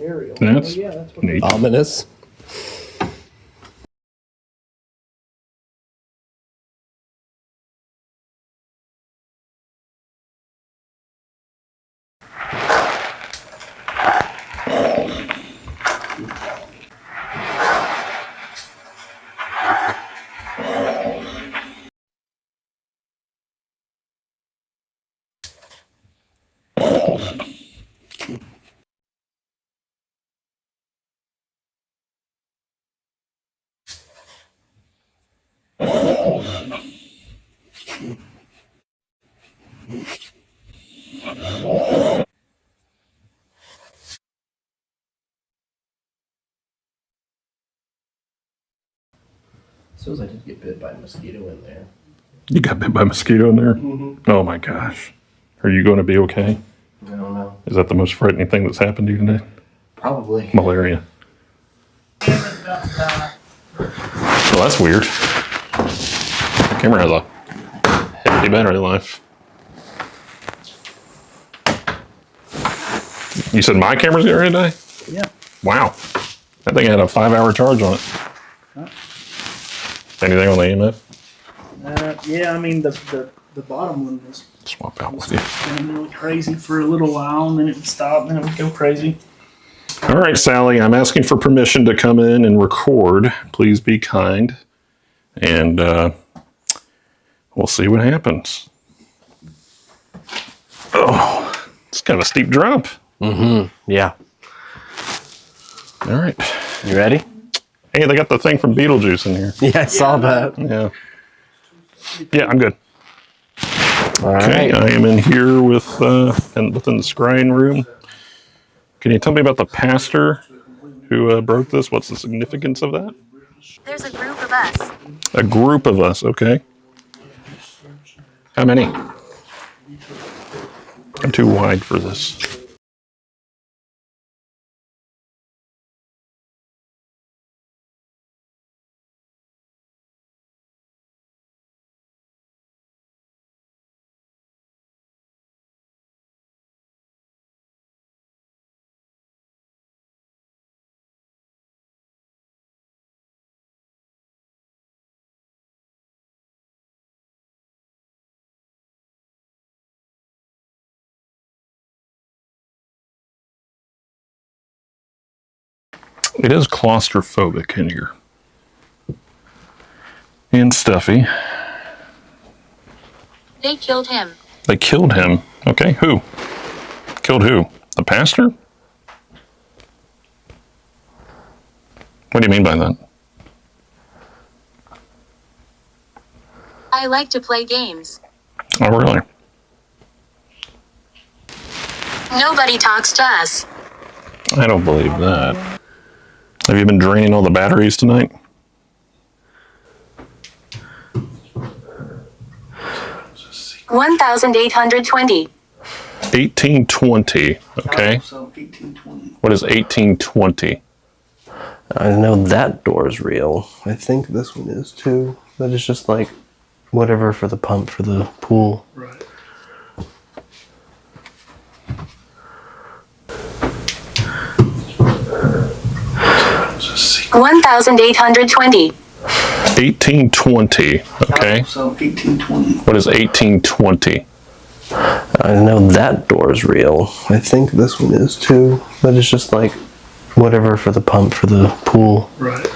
Aerial.
That's
oh, yeah, that's what
neat.
Ominous. Suppose I did get bit by a mosquito in there.
You got bit by a mosquito in there? Oh my gosh. Are you going to be okay?
I don't know.
Is that the most frightening thing that's happened to you today?
Probably.
Malaria. Well, that's weird. The camera has a hefty battery life. You said my camera's getting ready to die?
Yeah.
Wow. That thing had a 5-hour charge on it. Anything on the EMF?
Yeah, I mean, the bottom one was
Swap out with you.
going really crazy for a little while, and then it would stop, and then it would go crazy.
All right, Sally, I'm asking for permission to come in and record. Please be kind. And we'll see what happens. Oh, it's kind of a steep drop.
Yeah.
All right.
You ready?
Hey, they got the thing from Beetlejuice in here.
Yeah, I saw that.
Yeah. Yeah, I'm good.
All
Okay,
right.
I am in here with within the scrying room. Can you tell me about the pastor who broke this? What's the significance of that?
There's a group of us.
A group of us, okay. How many? I'm too wide for this. It is claustrophobic in here. And stuffy.
They killed him.
They killed him. Okay, who? Killed who? The pastor? What do you mean by that?
I like to play games.
Oh, really?
Nobody talks to us.
I don't believe that. Have you been draining all the batteries tonight?
$1,820.
1820. Okay.
So 1820.
What is 1820?
I know that door's real. I think this one is too. But it's just like whatever for the pump for the pool.
Right.
$1,820.
1820. Okay.
So 1820.
What is 1820?
I know that door's real. I think this one is too. But it's just like whatever for the pump for the pool.
Right.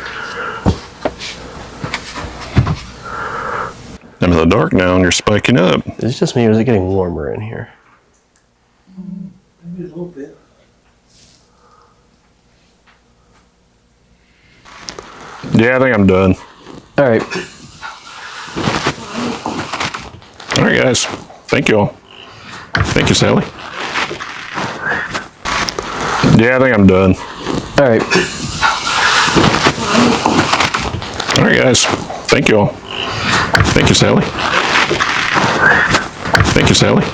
I'm in the dark now and you're spiking up.
Is it just me or is it getting warmer in here?
Maybe a little bit.
Yeah, I think I'm done.
All right.
All right, guys. Thank you all. Thank you, Sally. Yeah, I think I'm done.
All right.
All right, guys. Thank you all. Thank you, Sally. Thank you, Sally.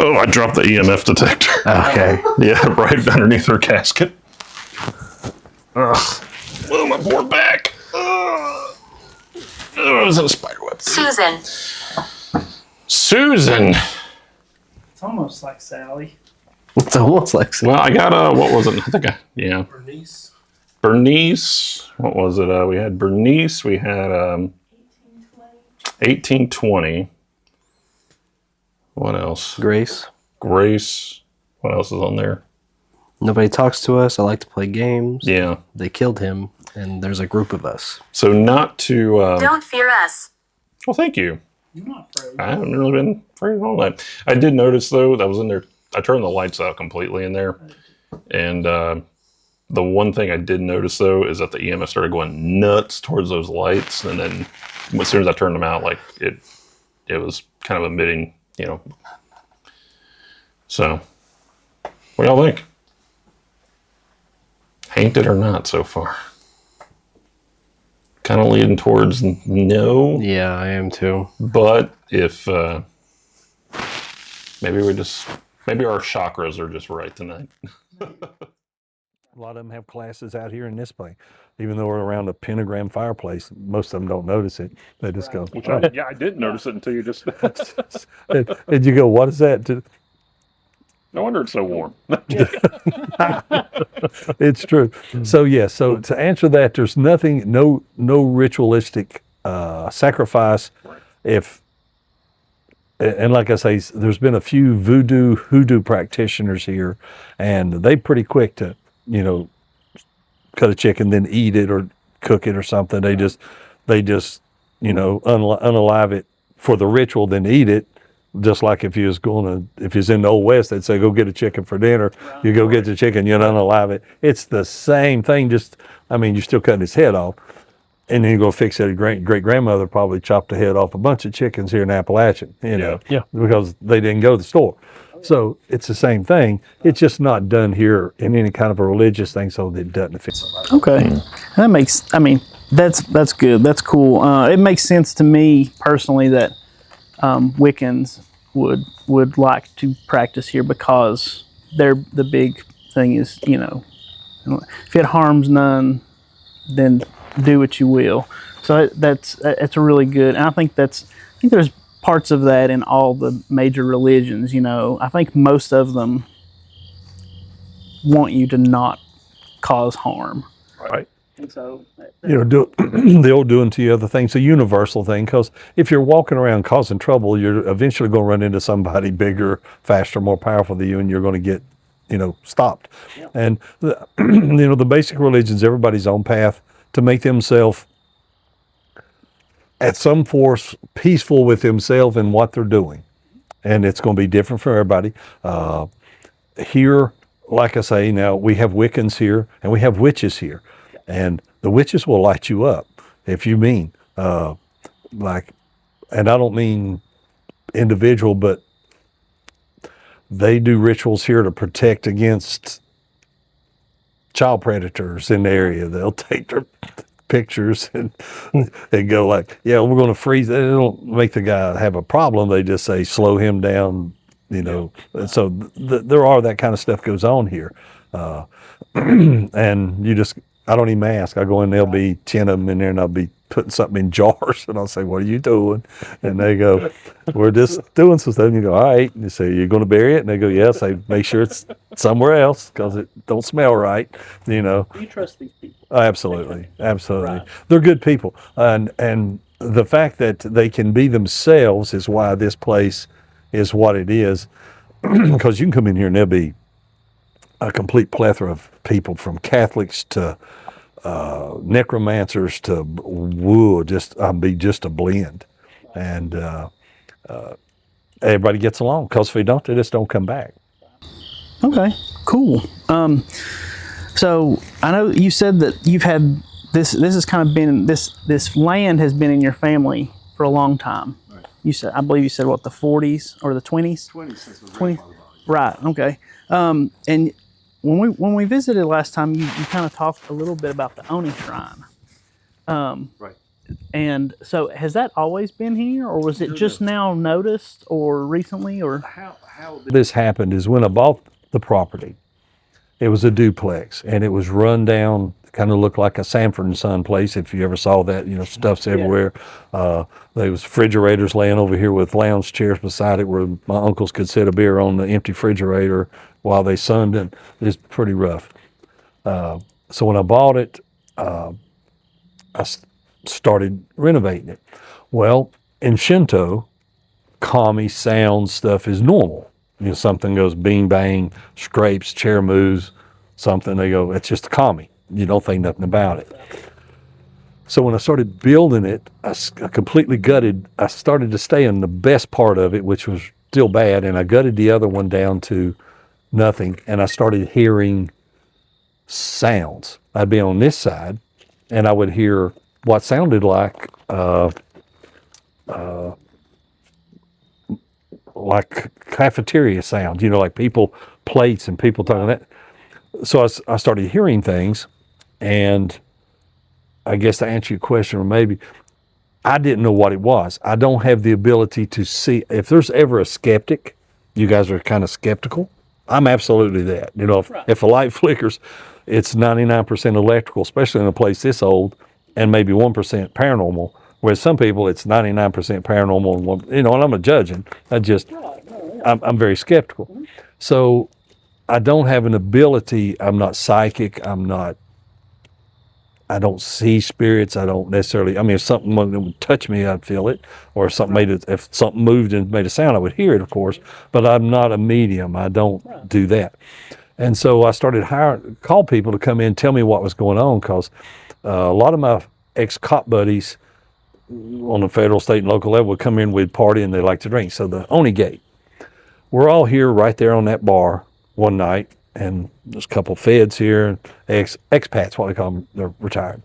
Oh, I dropped the EMF detector.
Okay.
Yeah, right underneath her casket. Ugh. Oh, my poor back. Ugh. Oh, is that a spider web?
Susan.
Susan.
It's almost like Sally.
It's almost like
Well, I got what was it? I think yeah.
Bernice.
Bernice. What was it? We had Bernice. We had 1820. What else?
Grace.
Grace. What else is on there?
Nobody talks to us. I like to play games.
Yeah.
They killed him, and there's a group of us.
So not to.
Don't fear us.
Well, thank you.
You're not afraid.
I haven't really been afraid of all that. I did notice though that was in there. I turned the lights out completely in there, and the one thing I did notice though is that the EMF started going nuts towards those lights, and then as soon as I turned them out, like it was kind of emitting, you know. So, what do y'all think? Haunted or not so far? Kind of leaning towards no.
Yeah, I am too.
But if maybe our chakras are just right tonight.
A lot of them have classes out here in this place. Even though we're around a pentagram fireplace, most of them don't notice it. They just go,
I didn't notice it until you just.
and you go, what is that?
No wonder it's so warm.
It's true. So so to answer that, there's nothing, no ritualistic sacrifice. And like I say, there's been a few hoodoo practitioners here, and they pretty quick to, cut a chicken, then eat it or cook it or something. They just unalive it for the ritual, then eat it. Just like if you was in the Old West, they'd say, go get a chicken for dinner. You go get the chicken, you unalive it. It's the same thing, you're still cutting its head off. And then you go fix it. Great-grandmother probably chopped the head off a bunch of chickens here in Appalachian, because they didn't go to the store. So it's the same thing. It's just not done here in any kind of a religious thing, so it doesn't affect somebody.
Okay. That's good. That's cool. It makes sense to me personally that Wiccans would like to practice here because the big thing is, if it harms none, then do what you will. So that's a really good, and I think there's parts of that in all the major religions. I think most of them want you to not cause harm.
Right.
And so,
the old doing to you other things, a universal thing, because if you're walking around causing trouble, you're eventually going to run into somebody bigger, faster, more powerful than you, and you're going to get stopped. And the basic religion's everybody's own path to make themselves at some force peaceful with themselves and what they're doing. And it's going to be different for everybody. Here, like I say, now we have Wiccans here and we have witches here. And the witches will light you up if you mean, and I don't mean individual, but they do rituals here to protect against child predators in the area. They'll take their pictures and go like, yeah, we're going to freeze. They don't make the guy have a problem. They just say, slow him down, And so there are that kind of stuff goes on here. And I don't even ask. I go in, there'll be 10 of them in there, and I'll be putting something in jars, and I'll say, what are you doing? And they go, we're just doing some stuff. And you go, all right. And you say, you're going to bury it? And they go, yes. I make sure it's somewhere else because it don't smell right, Do
you trust these people?
Absolutely.
Right.
They're good people. And the fact that they can be themselves is why this place is what it is. Because you can come in here and there'll be a complete plethora of people, from Catholics to necromancers to be just a blend. And everybody gets along, because if they don't, they just don't come back.
Okay, cool. So I know you said that you've had this has kind of been, this land has been in your family for a long time. Right. I believe you said what, the 40s or the 20s? 20s. Right. Okay. And when we visited last time, you kind of talked a little bit about the Oni Shrine.
Right.
And so has that always been here, or was it just now noticed, or recently, or
how this happened is when I bought the property, it was a duplex and it was run down, kind of looked like a Sanford and Son place. If you ever saw that, stuff's everywhere. There was refrigerators laying over here with lounge chairs beside it where my uncles could sit a beer on the empty refrigerator while they sunned it. It was pretty rough. So when I bought it, I started renovating it. Well, in Shinto, kami sound stuff is normal. Something goes bing bang, scrapes, chair moves, something, they go, it's just a kami. You don't think nothing about it. So when I started building it, I completely gutted. I started to stay in the best part of it, which was still bad, and I gutted the other one down to nothing, and I started hearing sounds. I'd be on this side, and I would hear what sounded like cafeteria sounds, like people, plates and people talking that. So I started hearing things, and I guess to answer your question, or maybe, I didn't know what it was. I don't have the ability to see. If there's ever a skeptic, you guys are kind of skeptical. I'm absolutely that. If a light flickers, it's 99% electrical, especially in a place this old, and maybe 1% paranormal. Whereas some people, it's 99% paranormal, and I'm not judging. I'm very skeptical. So I don't have an ability. I'm not psychic. I don't see spirits. I don't necessarily, if something would touch me, I'd feel it. Or if something moved and made a sound, I would hear it, of course. But I'm not a medium. I don't do that. And so I started call people to come in and tell me what was going on, because a lot of my ex-cop buddies on the federal, state, and local level would come in, we'd party, and they like to drink. So the Oni Gate. We're all here right there on that bar one night, and there's a couple feds here, expats, what they call them, they're retired.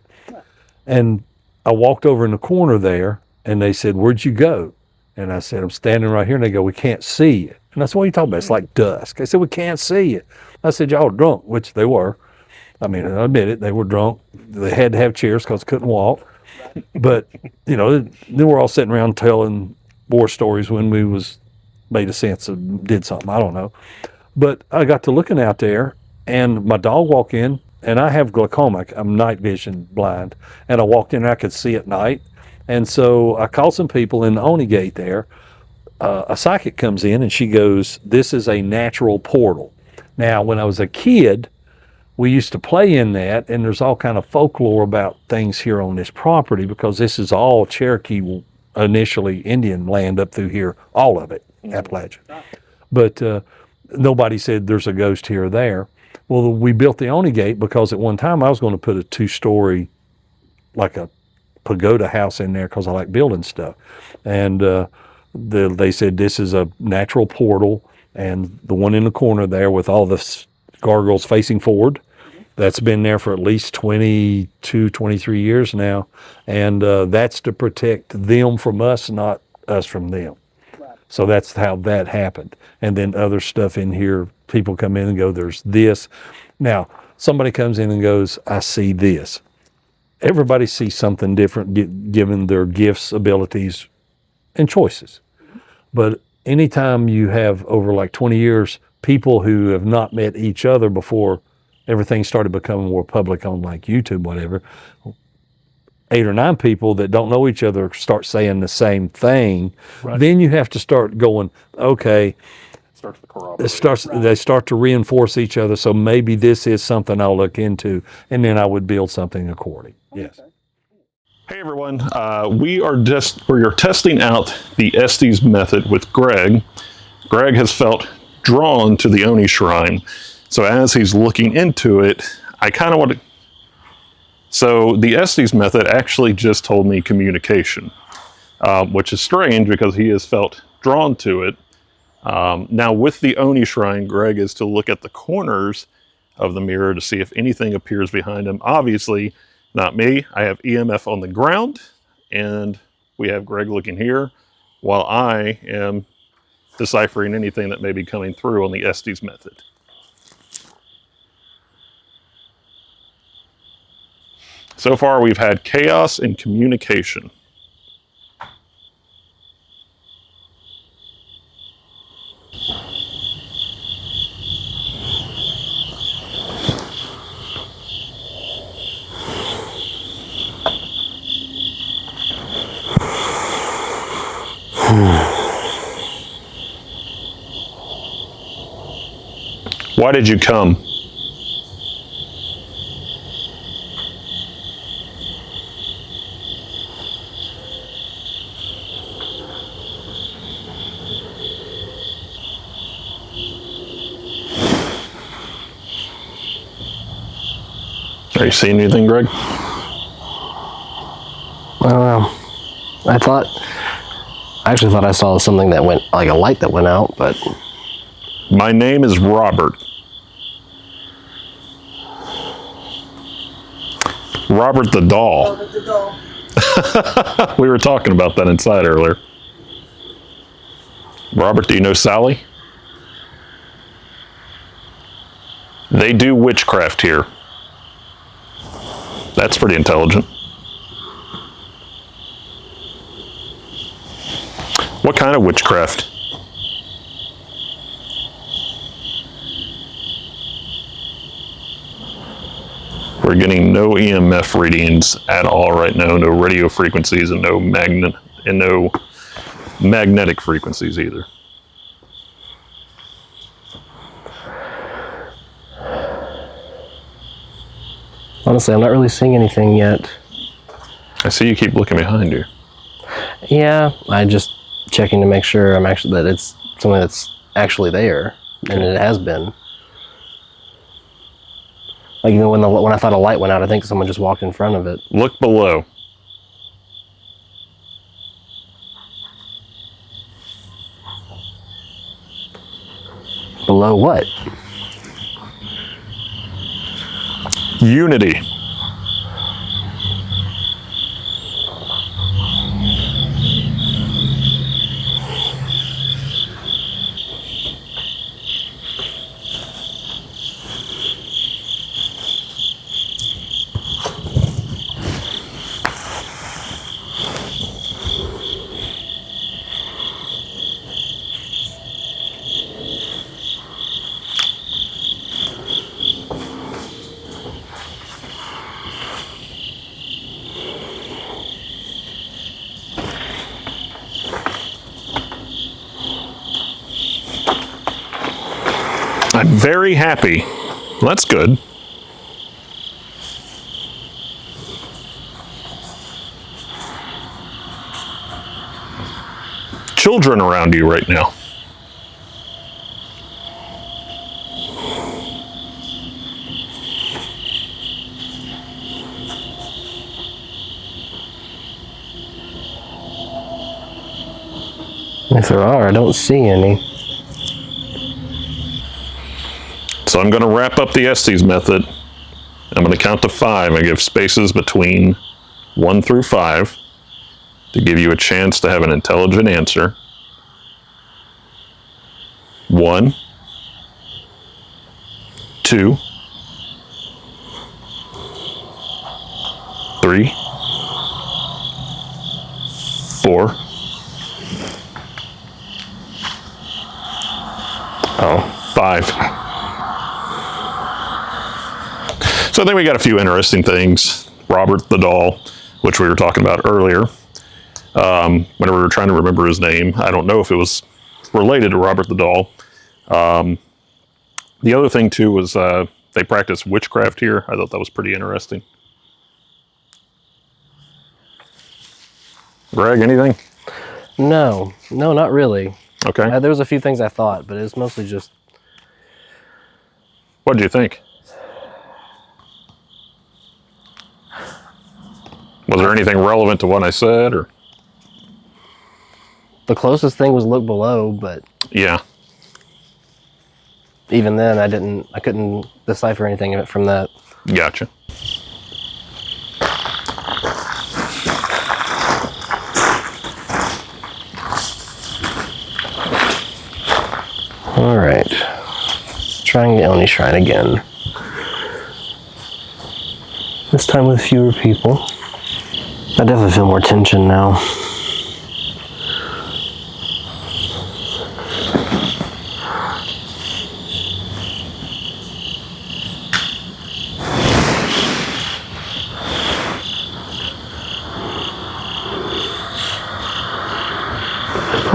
And I walked over in the corner there, and they said, where'd you go? And I said, I'm standing right here. And they go, we can't see you. And I said, what are you talking about? It's like dusk. They said, we can't see you. I said, y'all are drunk, which they were. I admit it, they were drunk. They had to have chairs because they couldn't walk. But, then we're all sitting around telling war stories when we made a sense of did something. I don't know. But I got to looking out there, and my dog walked in, and I have glaucoma. I'm night vision blind. And I walked in and I could see at night. And so I called some people in the Oni Gate there. A psychic comes in and she goes, this is a natural portal. Now, when I was a kid, we used to play in that, and there's all kind of folklore about things here on this property, because this is all Cherokee, initially Indian land up through here, all of it, Appalachia. But nobody said there's a ghost here or there. Well, we built the Oni gate because at one time I was going to put a 2-story, like a pagoda house in there because I like building stuff. And they said this is a natural portal, and the one in the corner there with all the gargoyles facing forward, that's been there for at least 22, 23 years now. And that's to protect them from us, not us from them. So that's how that happened. And then other stuff in here, people come in and go, there's this. Now, somebody comes in and goes, I see this. Everybody sees something different given their gifts, abilities, and choices. But anytime you have over like 20 years, people who have not met each other before everything started becoming more public on like YouTube, whatever, 8 or 9 people that don't know each other start saying the same thing, then you have to start going, okay, they start to reinforce each other, so maybe this is something I'll look into, and then I would build something according. Yes.
Hey everyone, we are testing out the Estes method with Greg. Greg has felt drawn to the Oni Shrine, so as he's looking into it, I kind of want to. So the Estes method actually just told me communication, which is strange because he has felt drawn to it. Now with the Oni Shrine, Greg is to look at the corners of the mirror to see if anything appears behind him. Obviously, not me. I have EMF on the ground, and we have Greg looking here, while I am deciphering anything that may be coming through on the Estes method. So far, we've had chaos and communication. Why did you come? Are you seeing anything, Greg?
I don't know. I actually thought I saw something that went, like a light that went out, but...
My name is Robert. Robert the doll.
Robert the doll.
We were talking about that inside earlier. Robert, do you know Sally? They do witchcraft here. That's pretty intelligent. What kind of witchcraft? We're getting no EMF readings at all right now, no radio frequencies and no magnetic frequencies either.
Honestly, I'm not really seeing anything yet.
I see you keep looking behind you.
Yeah, I'm just checking to make sure that it's something that's actually there, and it has been. Like, even when I thought a light went out, I think someone just walked in front of it.
Look below.
Below what?
Unity. I'm very happy. Well, that's good. Children around you right now.
If there are, I don't see any.
So I'm going to wrap up the Estes method. I'm going to count to 5 and give spaces between 1 through 5 to give you a chance to have an intelligent answer. 1, 2, 3, 4. Oh, 5. So I think we got a few interesting things. Robert the doll, which we were talking about earlier. Whenever we were trying to remember his name, I don't know if it was related to Robert the doll. The other thing too was they practice witchcraft here. I thought that was pretty interesting. Greg, anything?
No, not really.
Okay.
There was a few things I thought, but it's mostly just...
What did you think? Was there anything relevant to what I said, or?
The closest thing was look below, but
Yeah.
even then I couldn't decipher anything from that.
Gotcha.
All right, trying the Oni Shrine again. This time with fewer people. I definitely feel more tension now.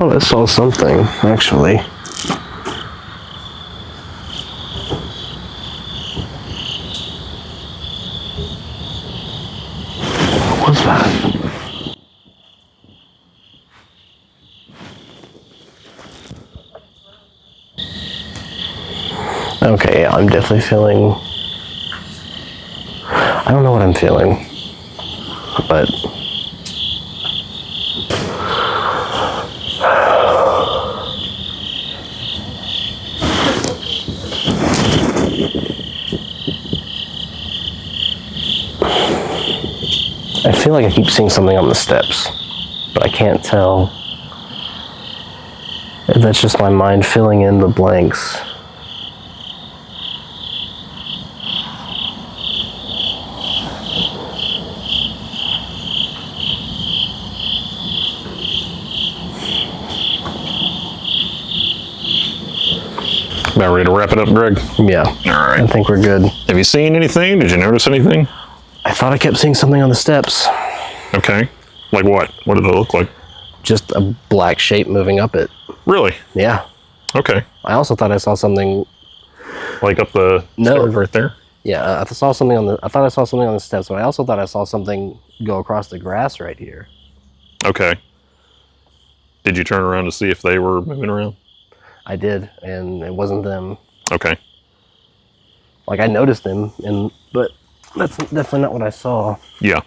Oh, I saw something, actually. What was that? Okay, yeah, I'm definitely feeling... I don't know what I'm feeling, but... I feel like I keep seeing something on the steps, but I can't tell if that's just my mind filling in the blanks.
About ready to wrap it up, Greg?
Yeah.
All right.
I think we're good.
Have you seen anything? Did you notice anything?
I thought I kept seeing something on the steps.
Okay. Like what? What did it look like?
Just a black shape moving up it.
Really?
Yeah.
Okay.
I also thought I saw something.
Like up the stairs right there?
Yeah, I saw something on the. I thought I saw something on the steps, but I also thought I saw something go across the grass right here.
Okay. Did you turn around to see if they were moving around?
I did, and it wasn't them.
Okay.
Like I noticed them, but that's definitely not what I saw.
Yeah.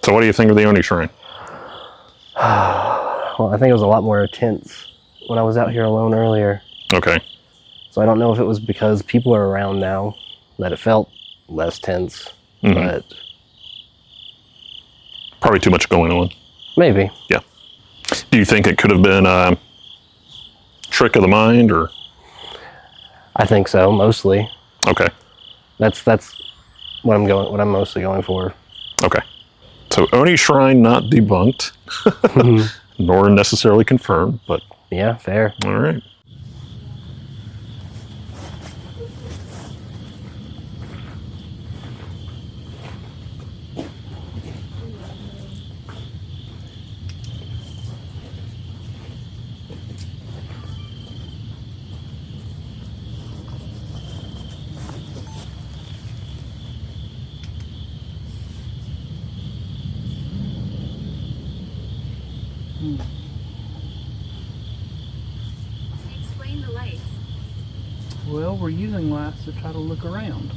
So what do you think of the Oni Shrine?
Well, I think it was a lot more tense when I was out here alone earlier.
Okay.
So I don't know if it was because people are around now that it felt less tense, but
Probably too much going on.
maybe.
Yeah. Do you think it could have been a trick of the mind, or?
I think so, mostly.
Okay.
That's what I'm mostly going for.
Okay. So Oni Shrine not debunked, nor necessarily confirmed, but
Yeah, fair.
all right.
Explain the lights.
Well, we're using lights to try to look around.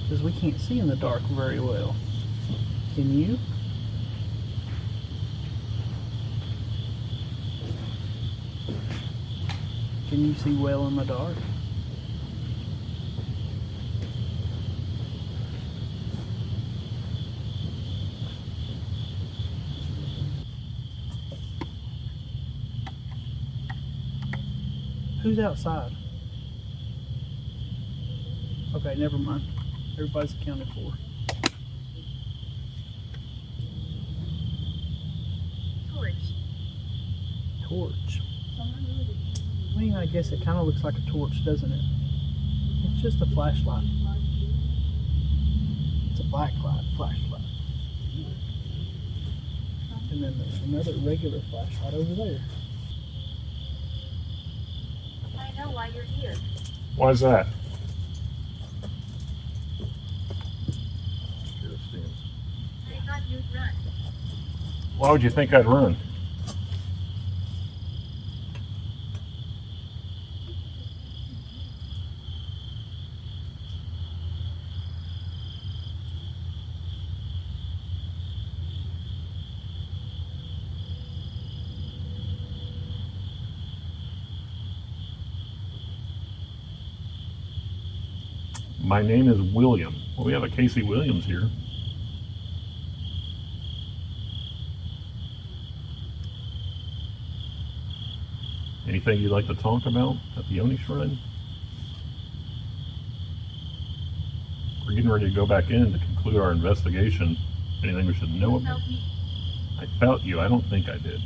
Because we can't see in the dark very well. Can you? Can you see well in the dark? Who's outside? Okay, never mind. Everybody's accounted for. Torch. I mean, I guess it kind of looks like a torch, doesn't it? It's just a flashlight. It's a black light flashlight. And then there's another regular flashlight over there.
I know why you're here.
Why is that?
I thought you'd run.
Why would you think I'd run? My name is William. Well, we have a Casey Williams here. Anything you'd like to talk about at the Oni Shrine? We're getting ready to go back in to conclude our investigation. Anything we should know about?
Help me.
I felt you. I don't think I did.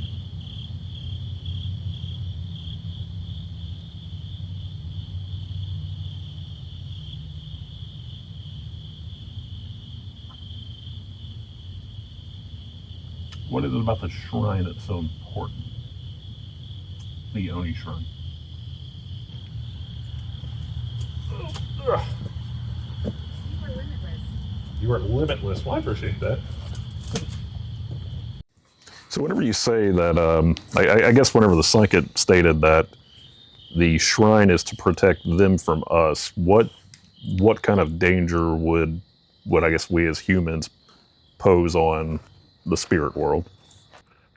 What is it about the shrine that's so important? The Oni Shrine.
You were limitless.
You are limitless. Well, I appreciate that. So whenever you say that, I guess whenever the psychic stated that the shrine is to protect them from us, what kind of danger would I guess we as humans pose on the spirit world?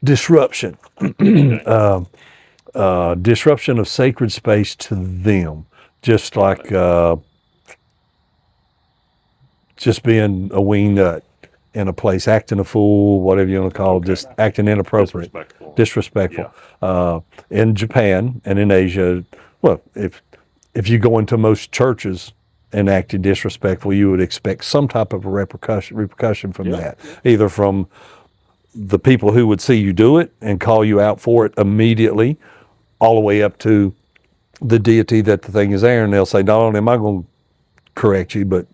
Disruption. Disruption of sacred space to them, just like just being a wing nut in a place, acting a fool, whatever you want to call it, just acting inappropriate, disrespectful. In Japan and in Asia, well, if you go into most churches and acting disrespectful, you would expect some type of a repercussion from that, either from the people who would see you do it and call you out for it immediately, all the way up to the deity that the thing is there, and they'll say, not only am I going to correct you, but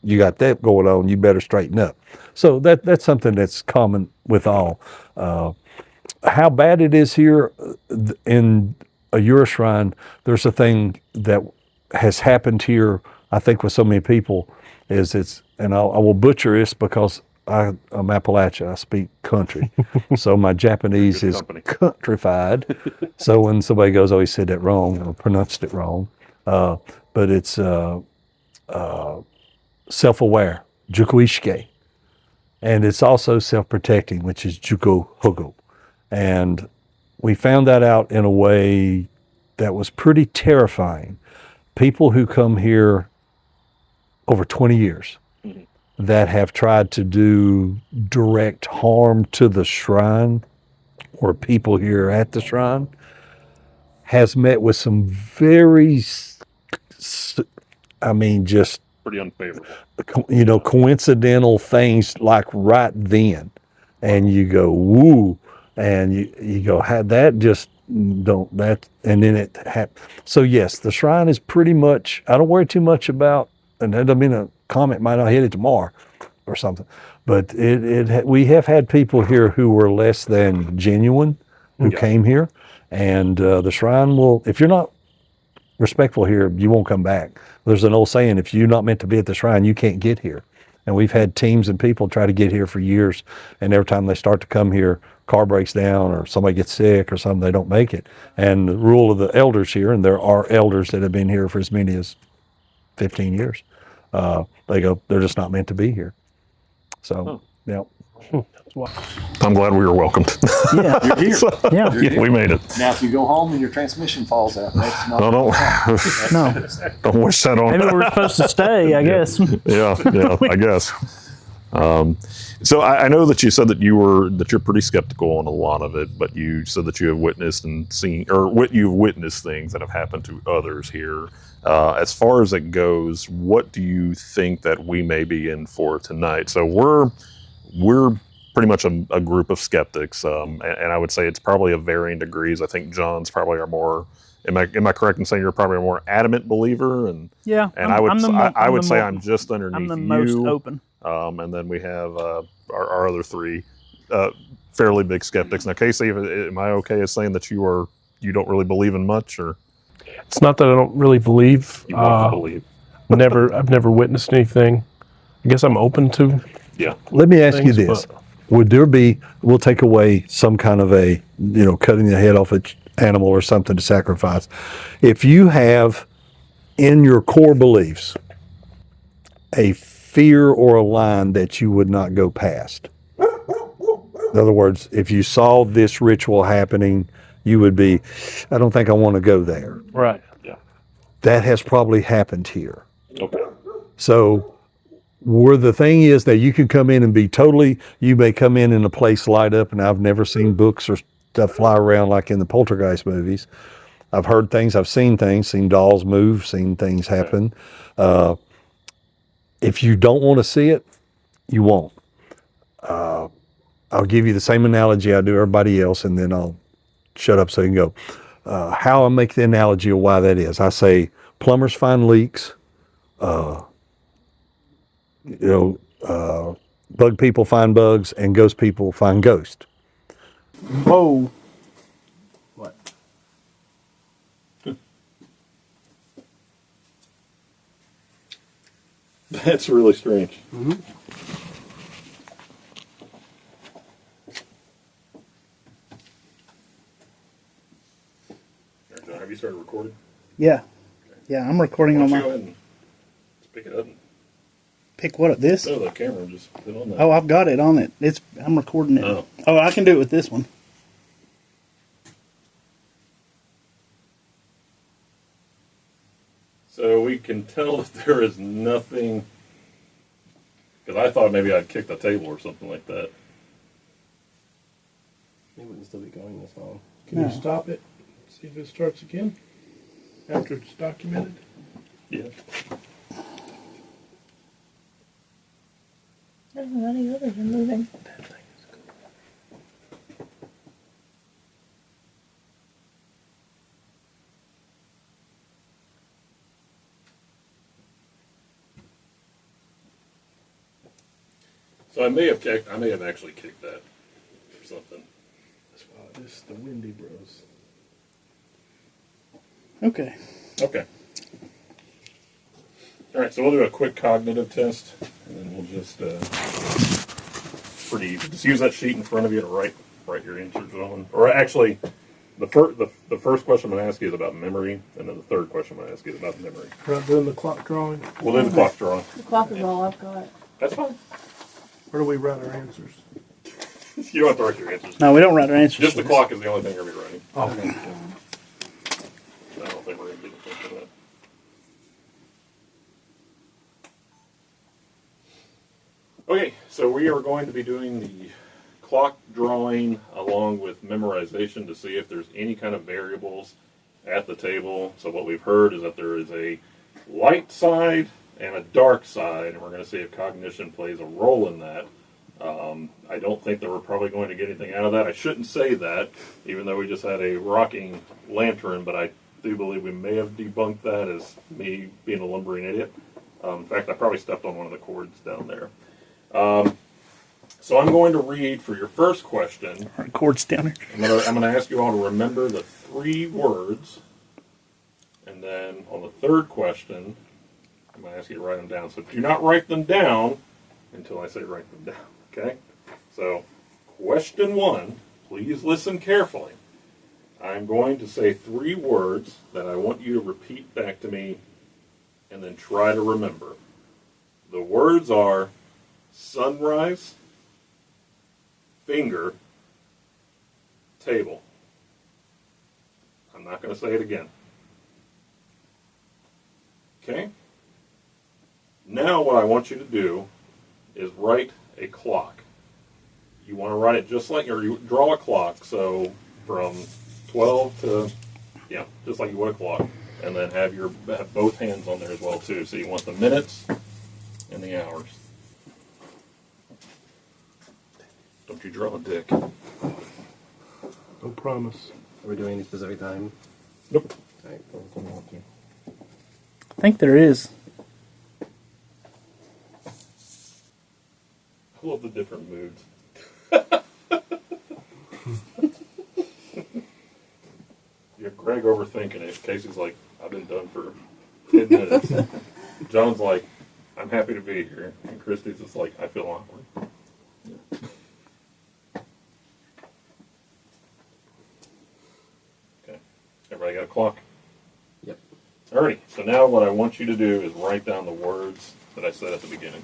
you got that going on, you better straighten up. So that's something that's common with all. How bad it is here in a Euroshrine, there's a thing that has happened here, I think, with so many people, is and I will butcher this because I'm Appalachian, I speak country. So my Japanese is countrified. So when somebody goes, oh, he said that wrong, or pronounced it wrong, but it's self-aware, jukuishike. And it's also self-protecting, which is juko hogo. And we found that out in a way that was pretty terrifying. People who come here over 20 years, that have tried to do direct harm to the shrine or people here at the shrine has met with some very, just
Pretty unfavorable.
Coincidental things like right then. And you go, woo, and you go, that just don't, that, and then it happened. So yes, the shrine is pretty much, I don't worry too much about, and that doesn't mean a comet might not hit it tomorrow or something, but we have had people here who were less than genuine who came here, and the shrine will, if you're not respectful here, you won't come back. There's an old saying, if you're not meant to be at the shrine, you can't get here. And we've had teams and people try to get here for years, and every time they start to come here, car breaks down or somebody gets sick or something, they don't make it. And the rule of the elders here, and there are elders that have been here for as many as 15 years, they go, they're just not meant to be here. So, yeah.
I'm glad we were welcomed.
Yeah.
You're here.
Yeah.
Yeah, we made it.
Now, if you go home and your transmission falls out, that's not.
No,
No.
don't wish that on.
Maybe we're supposed to stay, I guess.
Yeah, I guess. So I know that you said that you're pretty skeptical on a lot of it, but you said that you have witnessed and seen, or you've witnessed things that have happened to others here. As far as it goes, what do you think that we may be in for tonight? So we're pretty much a group of skeptics, and I would say it's probably of varying degrees. I think John's probably our more. Am I correct in saying you're probably a more adamant believer? And
Yeah.
and I would say I'm just underneath
I'm the
you.
most open.
And then we have our other three fairly big skeptics. Now, Casey, am I okay as saying that you don't really believe in much, or
It's not that I don't really believe.
you don't believe?
I've never witnessed anything. I guess I'm open to.
Yeah.
Let me ask you
Things,
this. Would there be, we'll take away some kind of a, cutting the head off an animal or something to sacrifice. If you have in your core beliefs a fear or a line that you would not go past. In other words, if you saw this ritual happening, you would be, I don't think I want to go there.
Right.
Yeah.
That has probably happened here.
Okay.
So where the thing is that you can come in and be you may come in a place light up, and I've never seen books or stuff fly around like in the poltergeist movies. I've heard things, I've seen things, seen dolls move, seen things happen. If you don't want to see it, you won't. I'll give you the same analogy I do everybody else, and then I'll shut up so you can go. How I make the analogy of why that is. I say plumbers find leaks. Bug people find bugs, and ghost people find ghosts.
Whoa.
What?
That's really strange.
Mm-hmm.
John, have you started recording?
Yeah. Yeah, I'm recording on
Go
my.
ahead and pick it up.
Pick what up? This?
No, the camera. Just put it on that.
Oh, I've got it on it. I'm recording it.
Oh.
Oh, I can do it with this one.
So we can tell that there is nothing, because I thought maybe I'd kick the table or something like that.
It wouldn't still be going this long.
Can you stop it? See if it starts again after it's documented.
Yeah.
None of the others are moving.
So I may have actually kicked that or something.
That's why this is the Wendibros.
Okay.
Okay. All right, so we'll do a quick cognitive test, and then we'll just pretty easy. Just use that sheet in front of you to write your answers on. Or actually, the first question I'm going to ask you is about memory, and then the third question I'm going to ask you is about memory.
We're not doing the clock drawing.
We'll do the clock drawing.
The clock is all I've got.
That's fine.
Where do we write our answers?
You don't have to write your answers.
No, we don't write our answers.
Just the clock is the only thing you're going to be writing.
Okay.
I don't think we're going to get the point for that. Okay, so we are going to be doing the clock drawing along with memorization to see if there's any kind of variables at the table. So what we've heard is that there is a light side and a dark side, and we're going to see if cognition plays a role in that. I don't think that we're probably going to get anything out of that. I shouldn't say that, even though we just had a rocking lantern, but I do believe we may have debunked that as me being a lumbering idiot. In fact, I probably stepped on one of the cords down there. So I'm going to read for your first question.
Our cord's down here.
I'm going to ask you all to remember the 3 words, and then on the third question, I'm going to ask you to write them down. So do not write them down until I say write them down, okay? So question 1, please listen carefully. I'm going to say 3 words that I want you to repeat back to me and then try to remember. The words are sunrise, finger, table. I'm not going to say it again. Okay? Now what I want you to do is write a clock. You want to write it just like, or you draw a clock, so from 12 to, yeah, just like you would a clock. And then have both hands on there as well, too. So you want the minutes and the hours. Don't you draw a dick.
No promise.
Are we doing any specific time?
Nope.
All right, well, come on, too.
I think there is.
I love the different moods. You're Greg overthinking it. Casey's like, I've been done for 10 minutes. John's like, I'm happy to be here. And Christy's just like, I feel awkward. Yeah. Okay. Everybody got a clock?
Yep.
Alrighty. So now what I want you to do is write down the words that I said at the beginning.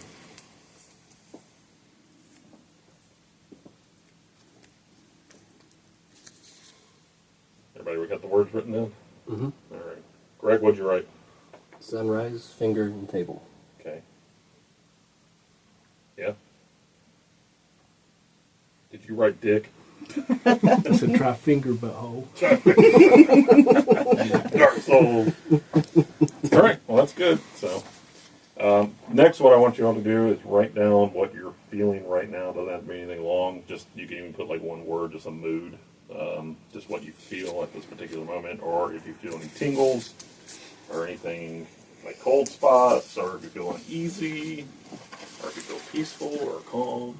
Everybody, we got the words written down?
Mm-hmm.
All right. Greg, what'd you write?
Sunrise, finger, and table.
Okay. Yeah? Did you write dick?
That's a try finger butthole.
Dark soul. All right. Well, that's good. So, next, what I want you all to do is write down what you're feeling right now. Doesn't have to be anything long. Just you can even put like one word, just a mood, just what you feel at this particular moment, or if you feel any tingles, or anything like cold spots, or if you feel uneasy, or if you feel peaceful or calm.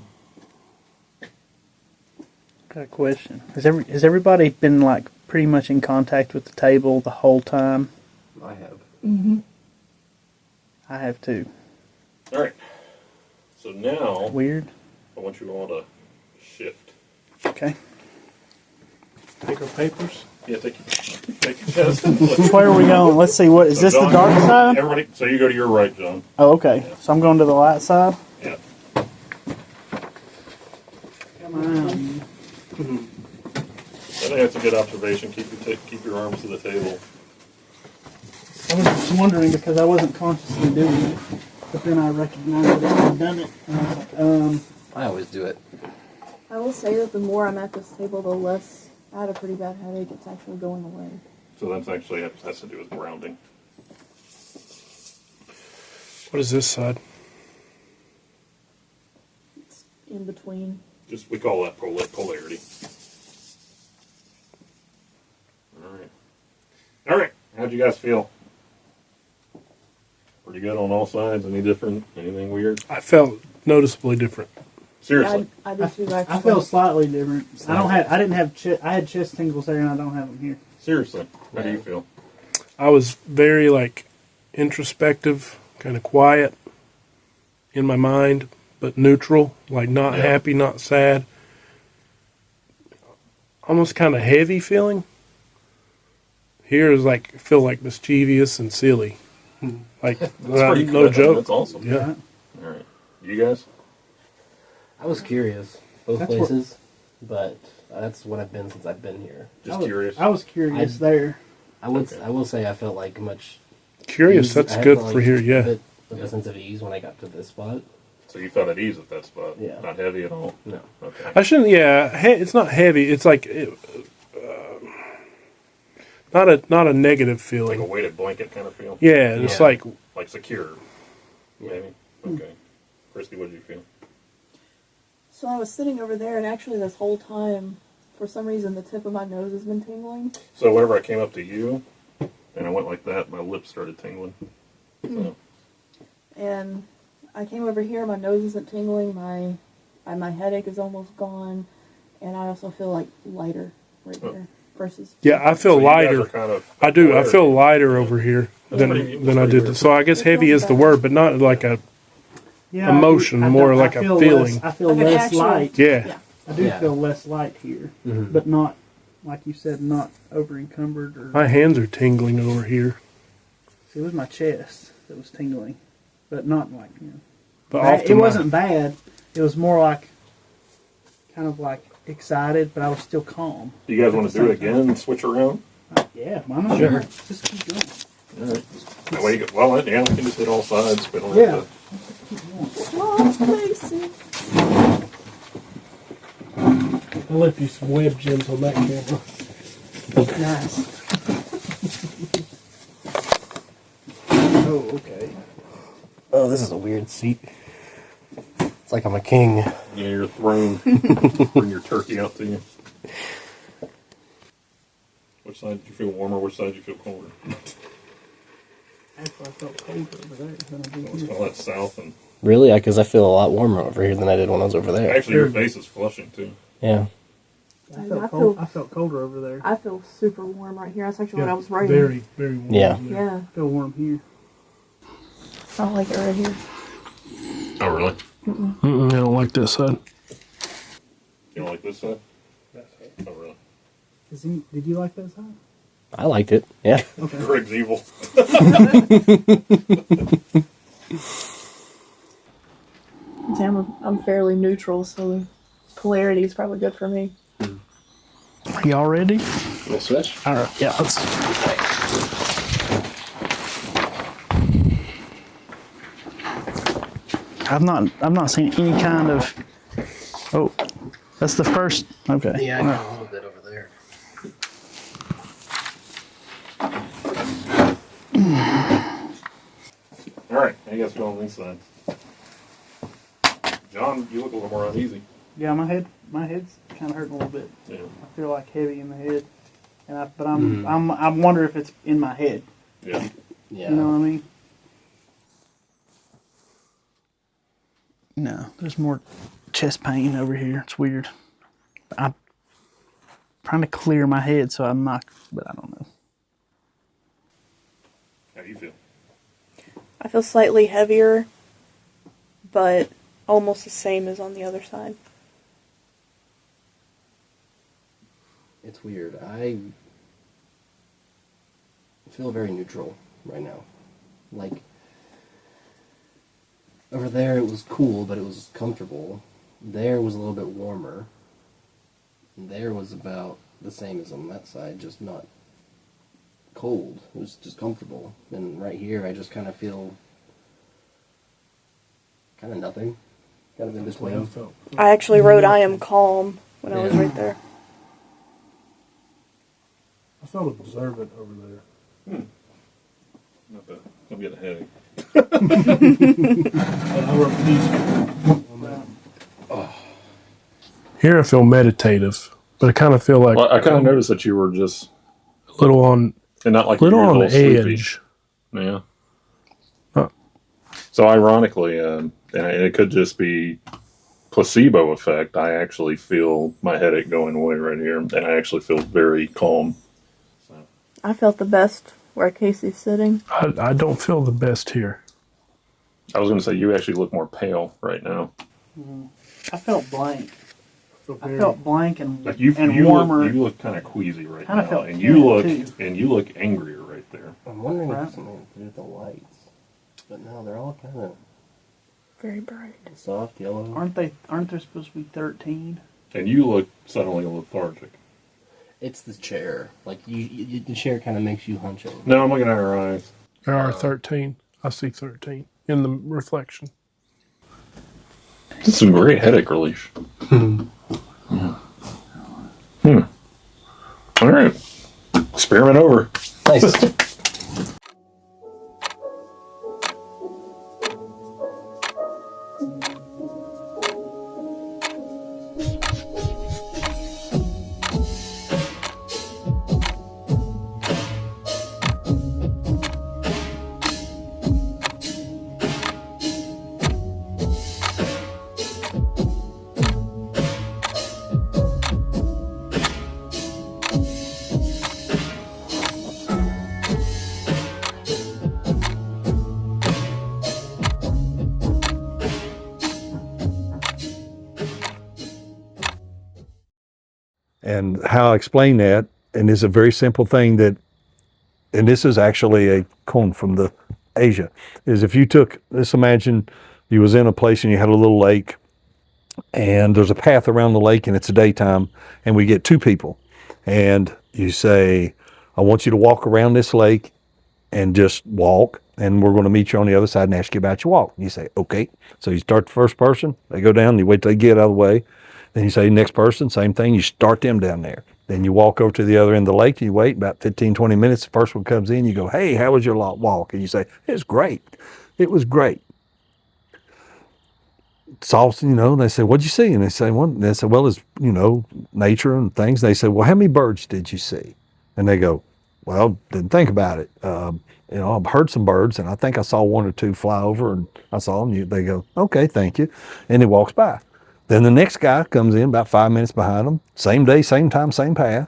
Got a question. Has everybody been like pretty much in contact with the table the whole time?
I have.
Mm-hmm.
I have too.
All right. So now,
Weird.
I want you all to shift.
Okay.
Take our papers.
Yeah, take your chest.
Which way are we going? Let's see. What is
So
this?
John,
the dark side?
Everybody, so you go to your right, John.
Oh, okay. So I'm going to the light side.
Yeah.
Come on.
I think that's a good observation. Keep your arms to the table.
I was just wondering because I wasn't consciously doing it, but then I recognized that I had done it. And I was like,
I always do it.
I will say that the more I'm at this table, the less I had a pretty bad headache. It's actually going away.
So that's actually has to do with grounding.
What is this side?
It's in between.
Just we call that polarity. All right. All right. How'd you guys feel? Pretty good on all sides. Any different? Anything weird?
I felt noticeably different.
Seriously.
I did too.
I feel slightly different. I had chest tingles there and I don't have them here.
Seriously. How do you feel?
I was very like introspective, kind of quiet in my mind, but neutral, like not happy, not sad. Almost kind of heavy feeling. Here is like feel like mischievous and silly. Like
That's pretty
no
good.
joke.
That's awesome.
Yeah.
All right. You guys?
I was curious, both
That's
places, but that's what I've been since I've been here.
Just curious.
I was curious there.
I will say I felt like much
Curious.
ease.
That's
I had,
good
like,
for here.
a
Yeah.
bit of a sense of ease when I got to this spot.
So you felt at ease at that spot?
Yeah.
Not heavy at all?
No.
Okay.
I shouldn't. Yeah. It's not heavy. It's like not a negative
Like a
feeling.
weighted blanket kind of feel?
Yeah. It's like
Like secure, maybe? Okay. Christy, what did you feel?
So I was sitting over there, and actually this whole time, for some reason, the tip of my nose has been tingling.
So whenever I came up to you, and I went like that, my lips started tingling. So,
And I came over here, my nose isn't tingling, my headache is almost gone, and I also feel like lighter right here versus.
yeah. I feel
so you guys
lighter.
are kind of
I do. I
polarity.
feel lighter over here
That's
than
pretty
I did.
weird.
So I guess heavy is the word, but not like a
Yeah,
emotion, more like a feeling.
I feel
Like an
less
actual-
light.
Yeah.
I do
Yeah.
feel less light here, but not, like you said, not over encumbered or.
My hands are tingling over here.
See, it was my chest that was tingling, but not like
But
bad.
often
It wasn't bad. It was more like kind of like excited, but I was still calm.
Do you guys want to do it again and switch around?
Yeah, why not?
Sure.
Just keep going.
All right. That way you go, well, yeah, we can just hit all sides. We don't
Yeah.
have
Small spaces.
I left you some web gems on that camera.
Nice. Oh, okay.
Oh, this is a weird seat. It's like I'm a king.
to, yeah, your throne. Bring your turkey out to you. Which side did you feel warmer? Which side did you feel colder?
Actually, I felt colder over there than I did
Let's
here.
call that south. And
Really? Because I feel a lot warmer over here than I did when I was over there.
actually, your face is flushing too.
Yeah.
I felt colder over there.
I feel super warm right here. That's actually what I was writing.
Very, very warm.
Yeah.
in there.
Yeah.
I feel warm here.
I don't like it right here.
Oh, really?
I don't like this side.
You don't like this side? Oh, really?
Did you like that side?
I liked it. Yeah.
Okay.
Greg's evil.
See, I'm fairly neutral, so the polarity is probably good for me.
Are y'all ready?
We'll switch.
All right. Yeah. Let's. I've not seen any kind of. Oh, that's the first. Okay.
Yeah, I
All
got
right.
a little bit over there.
All right, I guess go on this side. John, you look a little more uneasy.
Yeah, my head's kind of hurting a little bit.
Yeah.
I feel like heavy in the head, but I wonder if it's in my head.
Yeah.
Yeah.
You know what I mean? No, there's more chest pain over here. It's weird. I'm trying to clear my head so I'm not, but I don't know.
How do you feel?
I feel slightly heavier, but almost the same as on the other side.
It's weird. I feel very neutral right now. Like, over there it was cool, but it was comfortable. There was a little bit warmer. And there was about the same as on that side, just not cold. It was just comfortable. And right here I just kind of feel kind of nothing. Kind of in between.
I actually wrote I am calm when I was
Yeah.
right there.
I felt observant over there.
Not bad. I'm getting a headache.
But I wrote peaceful on that. Here I feel meditative, but I kind of feel like
Well, I kind of noticed that you were just,
a little on
and not like
little
you were
on
a
the
little sleepy.
edge.
Yeah.
Huh.
So ironically, and it could just be placebo effect. I actually feel my headache going away right here, and I actually feel very calm.
I felt the best where Casey's sitting.
I don't feel the best here.
I was going to say you actually look more pale right now.
I felt blank.
So
I felt blank and
Like you
warmer.
look, you look kind of queasy right
Kinda
now,
felt
and you look
too.
angrier right there.
I'm wondering
Right.
if it's something to do with the lights. But no, they're all kind of
Very bright.
soft yellow.
Aren't there supposed to be 13?
And you look suddenly lethargic.
It's the chair. Like the chair kind of makes you hunch over.
No, I'm looking at her eyes.
There are 13. I see 13 in the reflection.
It's some great headache relief. All right. Experiment over.
Nice.
And how I explain that, and it's a very simple thing that, and this is actually a cone from the Asia, is if you took, let's imagine you was in a place and you had a little lake and there's a path around the lake, and it's daytime, and we get 2 people, and you say, I want you to walk around this lake and just walk, and we're going to meet you on the other side and ask you about your walk. You say, okay. So you start the first person, they go down, you wait till they get out of the way. Then you say, next person, same thing, you start them down there. Then you walk over to the other end of the lake, and you wait about 15, 20 minutes. The first one comes in, you go, hey, how was your walk? And you say, it was great. It was great. It's also, they say, what'd you see? And they say, well, it's, nature and things. They say, well, how many birds did you see? And they go, well, didn't think about it. I've heard some birds, and I think I saw 1 or 2 fly over, and I saw them. They go, okay, thank you. And he walks by. Then the next guy comes in about 5 minutes behind them, same day, same time, same path.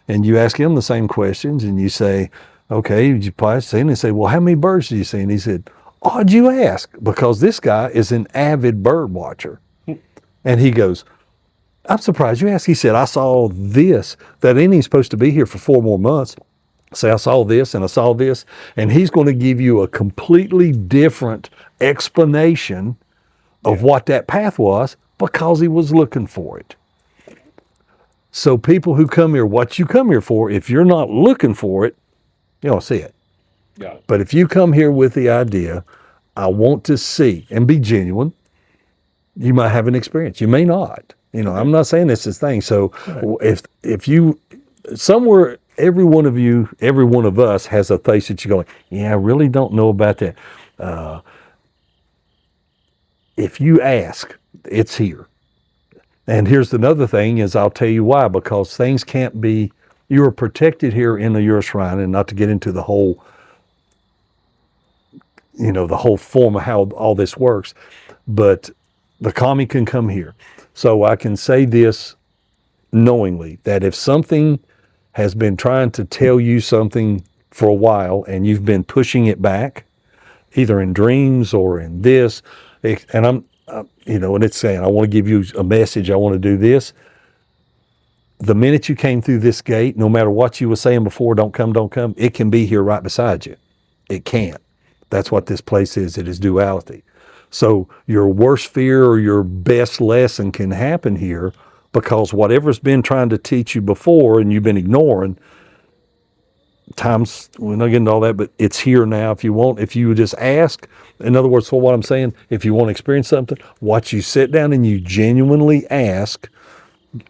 And you ask him the same questions, and you say, okay, did you probably see? And they say, well, how many birds did you see? And he said, odd you ask, because this guy is an avid bird watcher. And he goes, I'm surprised you asked. He said, I saw this, that ain't even supposed to be here for 4 more months. Say, I saw this and I saw this. And he's going to give you a completely different explanation of what that path was, because he was looking for it. So people who come here, what you come here for, if you're not looking for it, you don't see it.
Got it.
But if you come here with the idea, I want to see, and be genuine, you might have an experience. You may not. I'm not saying this is thing. So if you, somewhere, every one of us has a place that you're going, yeah, I really don't know about that. If you ask, it's here. And here's another thing is, I'll tell you why, because things can't be, you are protected here in the Uri Shrine, and not to get into the whole form of how all this works, but the kami can come here. So I can say this knowingly, that if something has been trying to tell you something for a while, and you've been pushing it back, either in dreams or in this, and I'm, and it's saying, I want to give you a message, I want to do this. The minute you came through this gate, no matter what you were saying before, don't come, it can be here right beside you. It can't. That's what this place is. It is duality. So your worst fear or your best lesson can happen here, because whatever's been trying to teach you before and you've been ignoring, times, we're not getting into all that, but it's here now. If you just ask, in other words, for what I'm saying, if you want to experience something, watch you sit down and you genuinely ask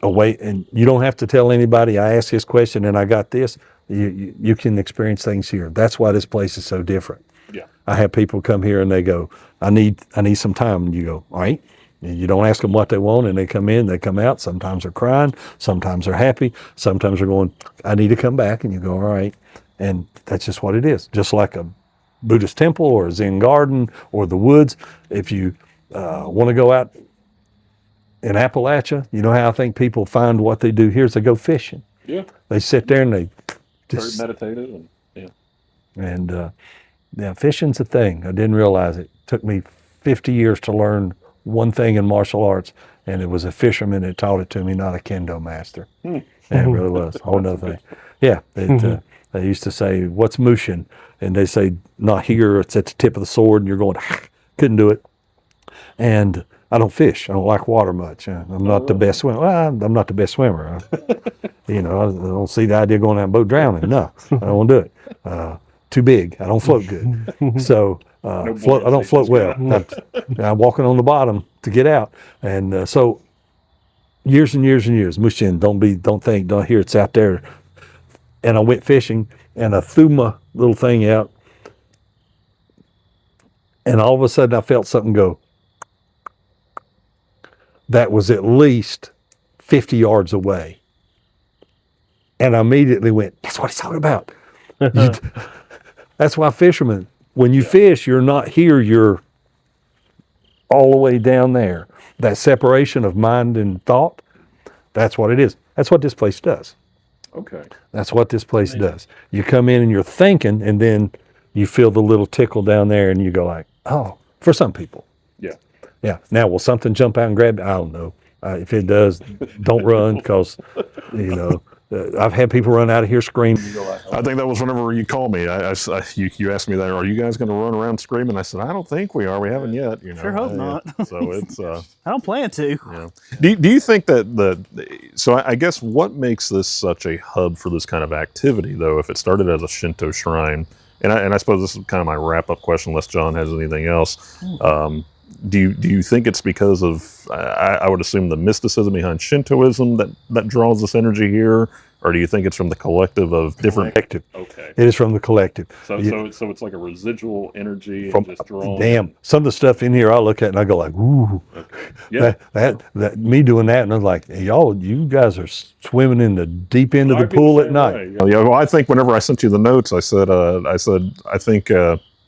away, and you don't have to tell anybody, I asked this question and I got this. You can experience things here. That's why this place is so different.
Yeah.
I have people come here and they go, I need some time. And you go, all right. And you don't ask them what they want, and they come in, they come out. Sometimes they're crying, sometimes they're happy, sometimes they're going, I need to come back. And you go, all right. And that's just what it is. Just like a Buddhist temple or a Zen garden or the woods. If you want to go out in Appalachia, you know how I think people find what they do here is they go fishing.
Yeah.
They sit there and they just
very meditative,
and fishing's a thing. I didn't realize it. Took me 50 years to learn one thing in martial arts, and it was a fisherman that taught it to me, not a kendo master. Yeah, it really was a whole nother thing. Yeah, they used to say, what's mushin? And they say, not here, it's at the tip of the sword, and you're going, couldn't do it. And I don't fish. I don't like water much. I'm not the best swimmer. Well, I'm not the best swimmer. I don't see the idea of going out and boat drowning. No, I don't want to do it. Too big. I don't float good. So I don't float well. I'm walking on the bottom to get out. And so years and years and years, Mushin, don't hear it's out there. And I went fishing, and I threw my little thing out, and all of a sudden I felt something go. That was at least 50 yards away. And I immediately went, that's what he's talking about. That's why fishermen, when you fish, you're not here, you're all the way down there. That separation of mind and thought, that's what it is. That's what this place does.
Okay.
That's what this place does. You come in and you're thinking, and then you feel the little tickle down there, and you go like, oh, for some people.
Yeah.
Yeah. Now, will something jump out and grab you? I don't know. If it does, don't run, because, I've had people run out of here screaming.
I think that was whenever you called me. You asked me that, are you guys going to run around screaming? I said, I don't think we are. We haven't yet.
Sure hope not.
So it's.
I don't plan to.
Yeah. Do you think that so I guess what makes this such a hub for this kind of activity, though, if it started as a Shinto shrine, and I suppose this is kind of my wrap-up question, unless John has anything else. Do you think it's because of, I would assume, the mysticism behind Shintoism that draws this energy here? Or do you think it's from the collective of different...
Collective.
Okay.
It is from the collective.
So it's like a residual energy
From,
and just drawn...
Damn. Some of the stuff in here I look at and I go like, ooh.
Okay. Yeah.
That me doing that, and I was like, hey, you guys are swimming in the deep end of the pool at night.
Yeah, well, I think whenever I sent you the notes, I said I think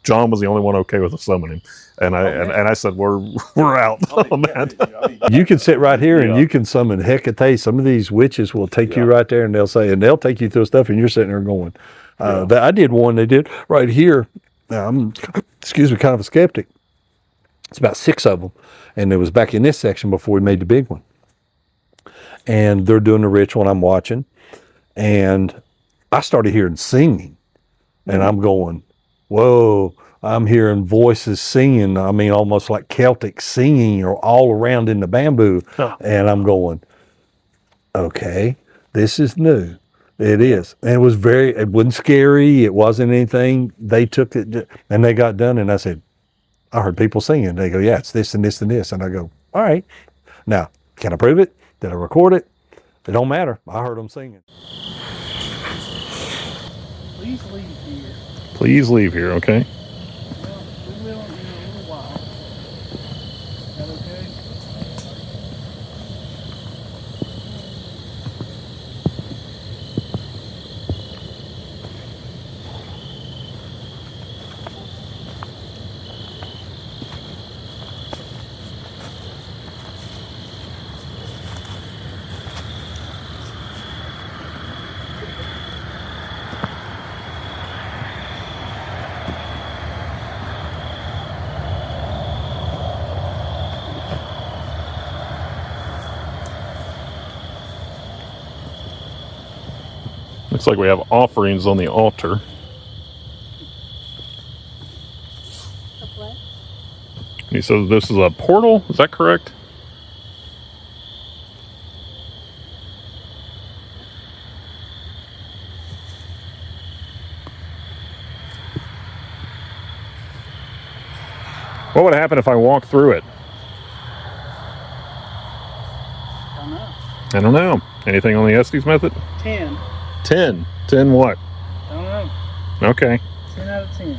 John was the only one okay with the summoning. And I said we're out on that.
You can sit right here and you can summon Hecate. Some of these witches will take you right there and they'll take you through stuff and you're sitting there going, I did one they did right here. Now, I'm kind of a skeptic. It's about 6 of them. And it was back in this section before we made the big one. And they're doing the ritual and I'm watching. And I started hearing singing. And I'm going, whoa. I'm hearing voices singing, I mean, almost like Celtic singing or all around in the bamboo. Oh. And I'm going, okay, this is new. It is. And it wasn't scary. It wasn't anything. They took it and they got done. And I said, I heard people singing. They go, yeah, it's this and this and this. And I go, all right. Now, can I prove it? Did I record it? It don't matter. I heard them singing.
Please leave here.
Please leave here, okay? Looks like we have offerings on the altar. He says this is a portal, is that correct? What would happen if I walked through it? I don't know. Anything on the Estes method?
10.
10. 10 what?
I don't know.
Okay.
10 out of 10.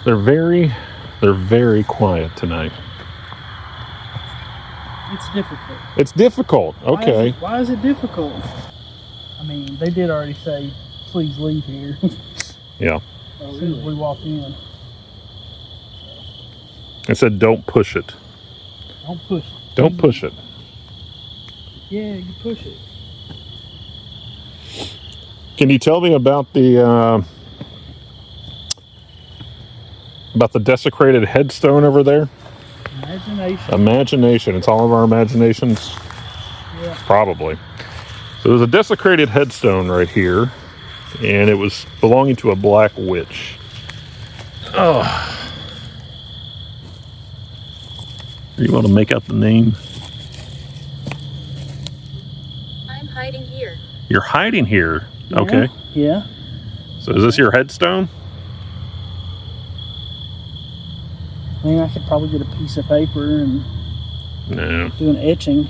They're very quiet tonight.
It's difficult.
It's difficult. Okay.
Why is it difficult? I mean, they did already say, please leave here.
Yeah.
As soon as we walked in.
It said, don't push it.
Don't push it.
Don't push it.
Yeah, you push it.
Can you tell me about the desecrated headstone over there?
Imagination.
Imagination. It's all of our imaginations?
Yeah.
Probably. So there's a desecrated headstone right here, and it was belonging to a black witch. Oh. You want to make out the name?
I'm hiding here.
You're hiding here.
Yeah,
Okay.
Yeah.
So is this your headstone?
I mean, I could probably get a piece of paper and
No.
do an etching.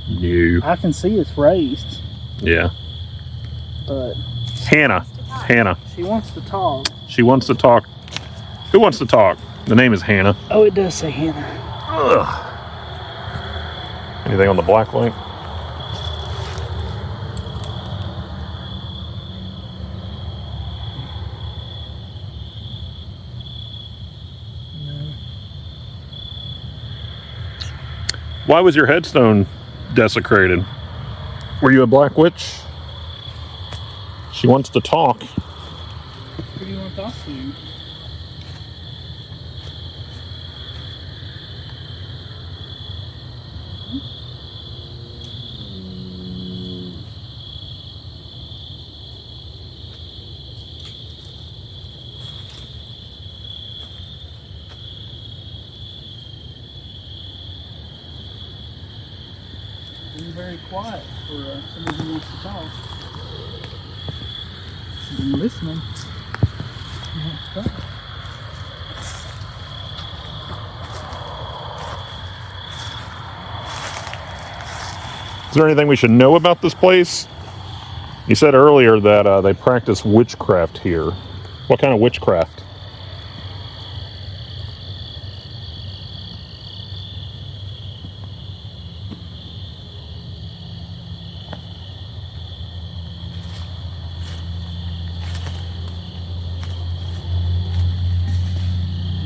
You.
I can see it's raised,
Yeah.
but
Hannah. Hannah.
she wants to talk.
She wants to talk. Who wants to talk? The name is Hannah.
Oh, it does say Hannah.
Ugh. Anything on the black light? Why was your headstone desecrated? Were you a black witch? She wants to talk.
Who do you want to talk to? Being very quiet for somebody who wants to talk. I'm listening.
Is there anything we should know about this place? You said earlier that they practice witchcraft here. What kind of witchcraft?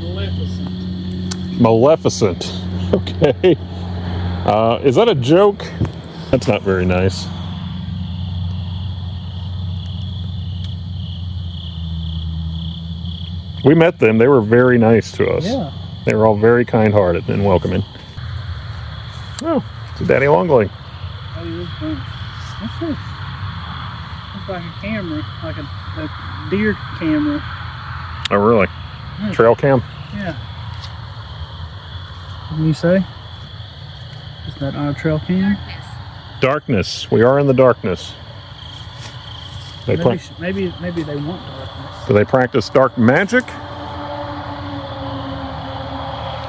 Maleficent.
Maleficent. Okay. Is that a joke? That's not very nice. We met them. They were very nice to us.
Yeah.
They were all very kind-hearted and welcoming. Oh, it's a daddy longleg.
Oh, it is fun. What's this? Looks like a camera, like a deer camera.
Oh, really?
Yeah.
Trail cam?
Yeah. What did you say? Is that our trail cam?
Darkness. We are in the darkness. They
Maybe they want darkness.
Do they practice dark magic?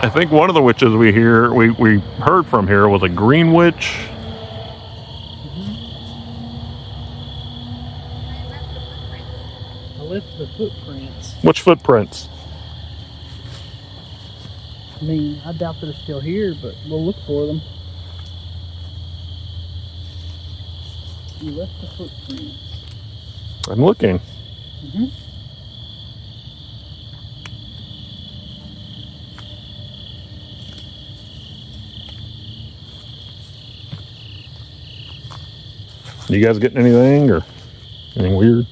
I think one of the witches we heard from here was a green witch.
I left the footprints.
Which footprints?
I mean, I doubt that they're still here, but we'll look for them. You left the footprints.
I'm looking.
Mm-hmm.
You guys getting anything or anything weird?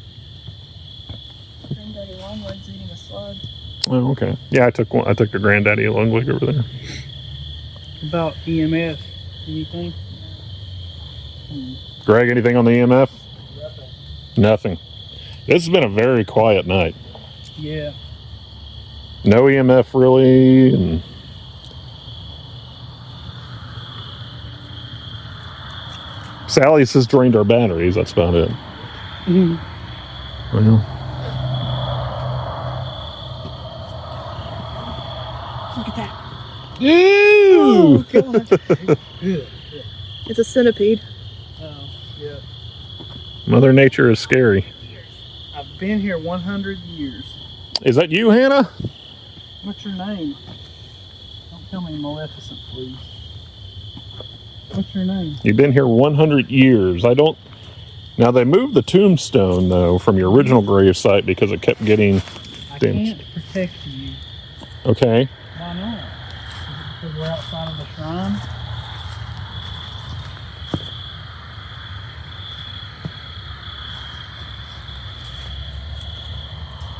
Granddaddy Longleg's eating a slug.
Oh, okay. Yeah, I took the granddaddy longleg over there.
About EMF, anything?
Greg, anything on the EMF?
Nothing.
Nothing. This has been a very quiet night.
Yeah.
No EMF really, and Sally's has drained our batteries. That's about it.
Mm-hmm.
Well,
Look at that.
ew!
Oh, God. It's a centipede.
Oh, yeah.
Mother Nature is scary.
I've been here 100 years.
Is that you, Hannah?
What's your name? Don't tell me Maleficent, please. What's your name?
You've been here 100 years. I don't. Now they moved the tombstone though from your original grave site because it kept getting damaged.
I can't protect you.
Okay.
Why not? Is it because we're outside of the shrine?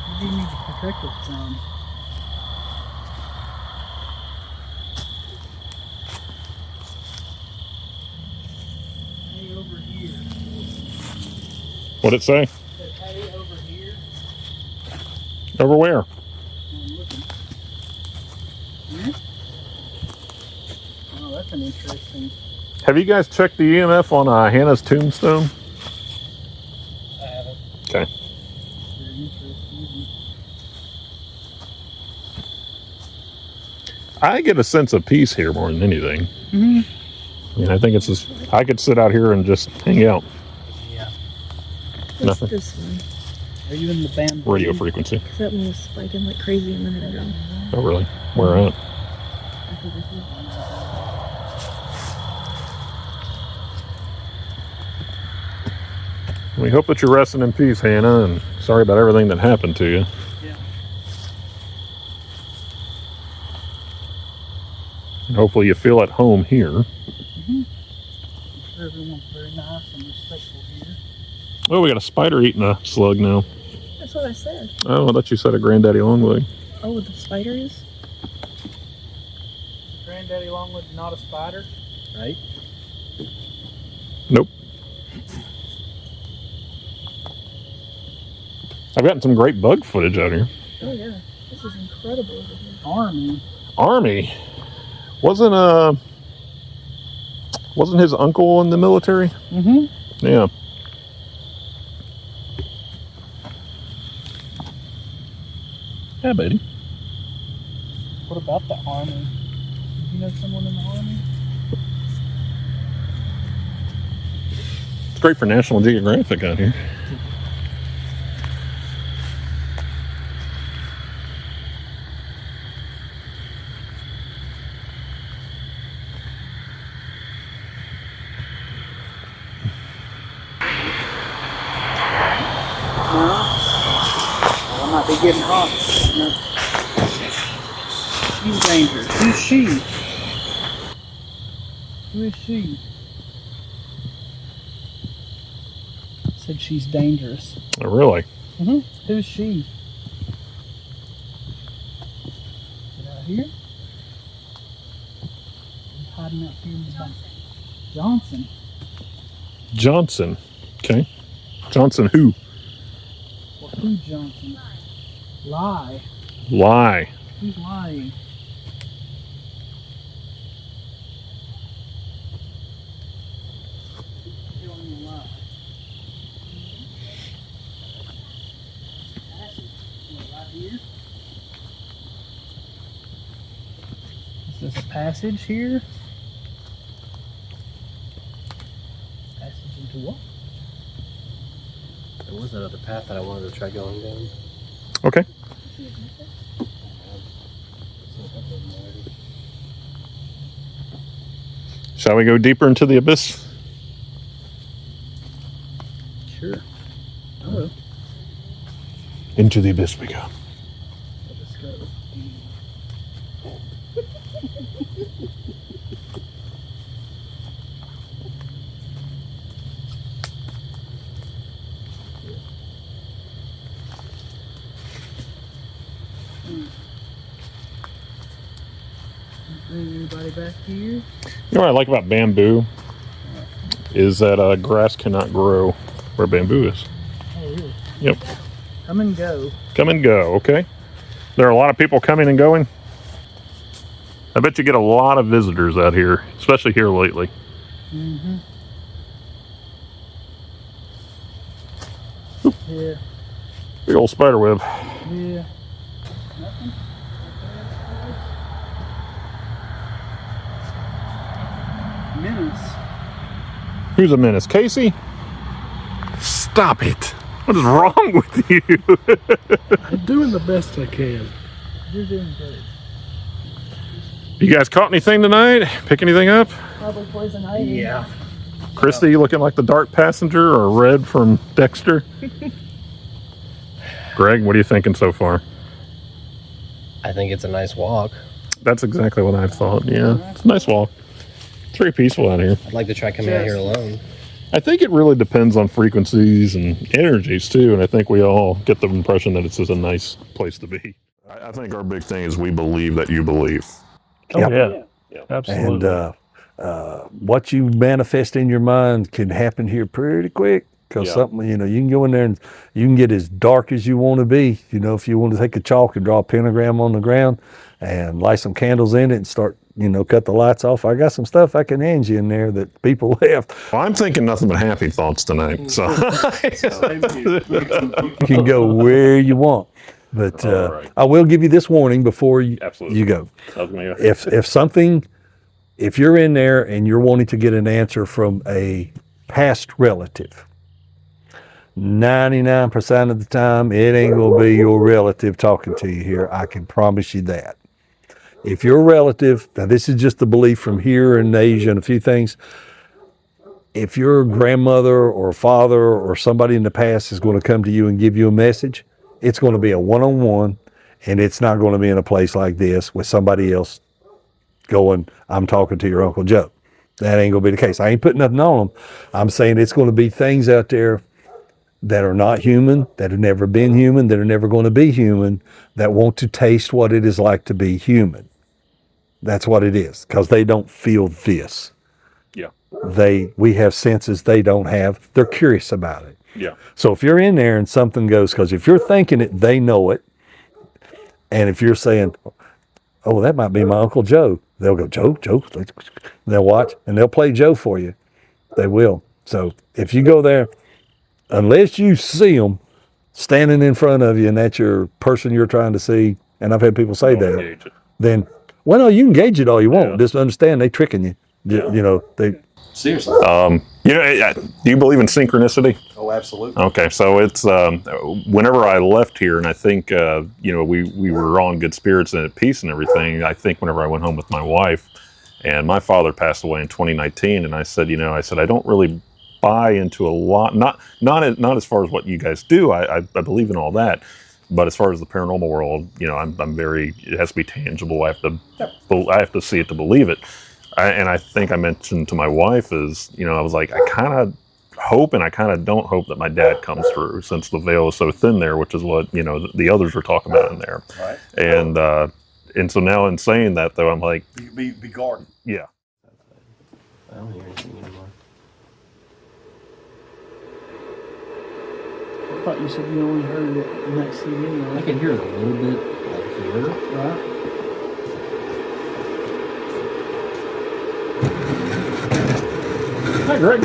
What do you need to protect us from? Hey, over here.
What'd it say?
Hey, over here.
Over where?
I'm looking. Here? Oh, that's an interesting.
Have you guys checked the EMF on Hannah's tombstone?
I haven't.
Okay.
Very interesting.
I get a sense of peace here more than anything.
Mm-hmm.
I mean, I think it's just, I could sit out here and just hang out.
Yeah.
Nothing.
This one.
Are you in the band?
Radio frequency.
'Cause that one was spiking like crazy a minute ago.
Oh, really? Where at? We hope that you're resting in peace, Hannah, and sorry about everything that happened to you.
Yeah.
And hopefully you feel at home here.
Mm-hmm. I'm sure everyone's very nice and respectful here.
Oh, we got a spider eating a slug now.
That's what I said.
Oh, I thought you said a granddaddy longleg.
Oh, the spider is?
Granddaddy Longwood's not a spider, right?
Nope. I've gotten some great bug footage out here.
Oh yeah, this is incredible over here.
Army? Wasn't his uncle in the military?
Mm-hmm.
Yeah. Yeah, buddy.
What about the Army? You know someone in the Army?
It's great for National Geographic out here.
I might be getting hot. No. She's dangerous. Who's she? Who is she? Said she's dangerous.
Oh, really?
Mm-hmm. Who's she? Get out here. He's hiding out here in the back. Johnson.
Johnson. Okay. Johnson who?
Well, who Johnson? Lie.
Lie.
Who's lying? Telling me a lie. Right here. Is this passage here? Passage into what?
There was that other path that I wanted to try going down.
Okay. Shall we go deeper into the abyss?
Sure. I will.
Into the abyss we go.
Let's go. Anybody back here?
You know what I like about bamboo is that grass cannot grow where bamboo is.
Oh, really?
Yep.
Come and go.
Come and go, okay? There are a lot of people coming and going. I bet you get a lot of visitors out here, especially here lately.
Mm-hmm. Yeah.
Big old spider web.
Yeah. Nothing? Menace.
Who's a menace? Casey? Stop it. What is wrong with you?
I'm doing the best I can.
You're doing great.
You guys caught anything tonight? Pick anything up?
Probably poison ivy.
Yeah.
Christy, you looking like the dark passenger or Red from Dexter? Greg, what are you thinking so far?
I think it's a nice walk.
That's exactly what I thought, yeah. It's a nice walk. It's very peaceful out here.
I'd like to try coming out here alone.
I think it really depends on frequencies and energies too, and I think we all get the impression that it's just a nice place to be. I think our big thing is we believe that you believe.
Yep.
Yeah, absolutely.
And what you manifest in your mind can happen here pretty quick. because
Yeah.
something, you can go in there and you can get as dark as you want to be. If you want to take a chalk and draw a pentagram on the ground and light some candles in it and start, cut the lights off. I got some stuff I can hand you in there that people left.
Well, I'm thinking nothing but happy thoughts tonight. So
You can go where you want. But
All right.
I will give you this warning before you
Absolutely.
go.
I was gonna-
If you're in there and you're wanting to get an answer from a past relative, 99% of the time, it ain't going to be your relative talking to you here. I can promise you that. If your relative, now this is just the belief from here in Asia and a few things, if your grandmother or father or somebody in the past is going to come to you and give you a message, it's going to be a one-on-one, and it's not going to be in a place like this with somebody else going, I'm talking to your Uncle Joe. That ain't going to be the case. I ain't putting nothing on them. I'm saying it's going to be things out there that are not human, that have never been human, that are never going to be human, that want to taste what it is like to be human. That's what it is, because they don't feel this.
Yeah.
We have senses they don't have. They're curious about it.
Yeah.
So if you're in there and something goes, because if you're thinking it, they know it. And if you're saying, oh, that might be my Uncle Joe, they'll go, Joe. They'll watch and they'll play Joe for you. They will. So if you go there, unless you see them standing in front of you and that's your person you're trying to see, and I've had people say
Don't
that,
engage it.
then, well, no, you can gauge it all you want.
Yeah.
Just understand they tricking you. They.
Seriously.
Do you believe in synchronicity?
Oh, absolutely.
Okay, so it's whenever I left here, and I think we were all in good spirits and at peace and everything. I think whenever I went home with my wife, and my father passed away in 2019, and I said I don't really buy into a lot, not as far as what you guys do. I believe in all that, but as far as the paranormal world, I'm very. It has to be tangible. I have to see it to believe it. And I think I mentioned to my wife is, I was like, I kind of hope and I kind of don't hope that my dad comes through, since the veil is so thin there, which is what, the others were talking about in there.
Right.
And so now in saying that, though, I'm like,
Be guarded.
yeah.
I don't hear anything anymore.
I thought you said you only heard it in that CD.
I
Right?
can hear it a little bit like here.
Right?
Hi, Greg.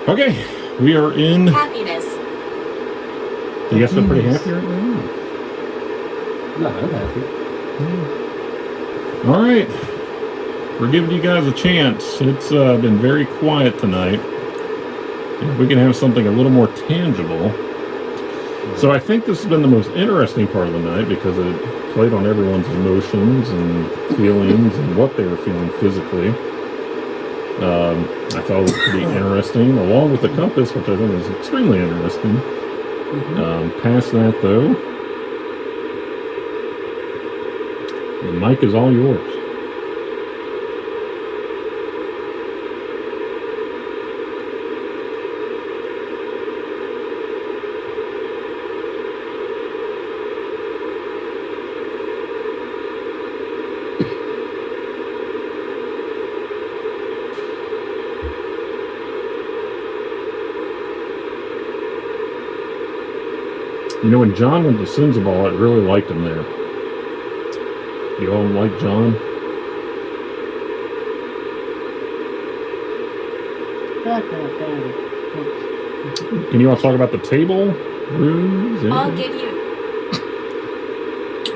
Okay, we are in.
Happiness.
You guys feel pretty happy right now?
Not unhappy.
All right. We're giving you guys a chance. It's been very quiet tonight. If we can have something a little more tangible. So I think this has been the most interesting part of the night because it played on everyone's emotions and feelings and what they were feeling physically. I thought it was pretty interesting, along with the compass, which I think is extremely interesting. Past that, though, the mic is all yours. When John went to Sinzabal, I really liked him there. You all like John? Can you all talk about the table? Rooms?
I'll
anything?
give you.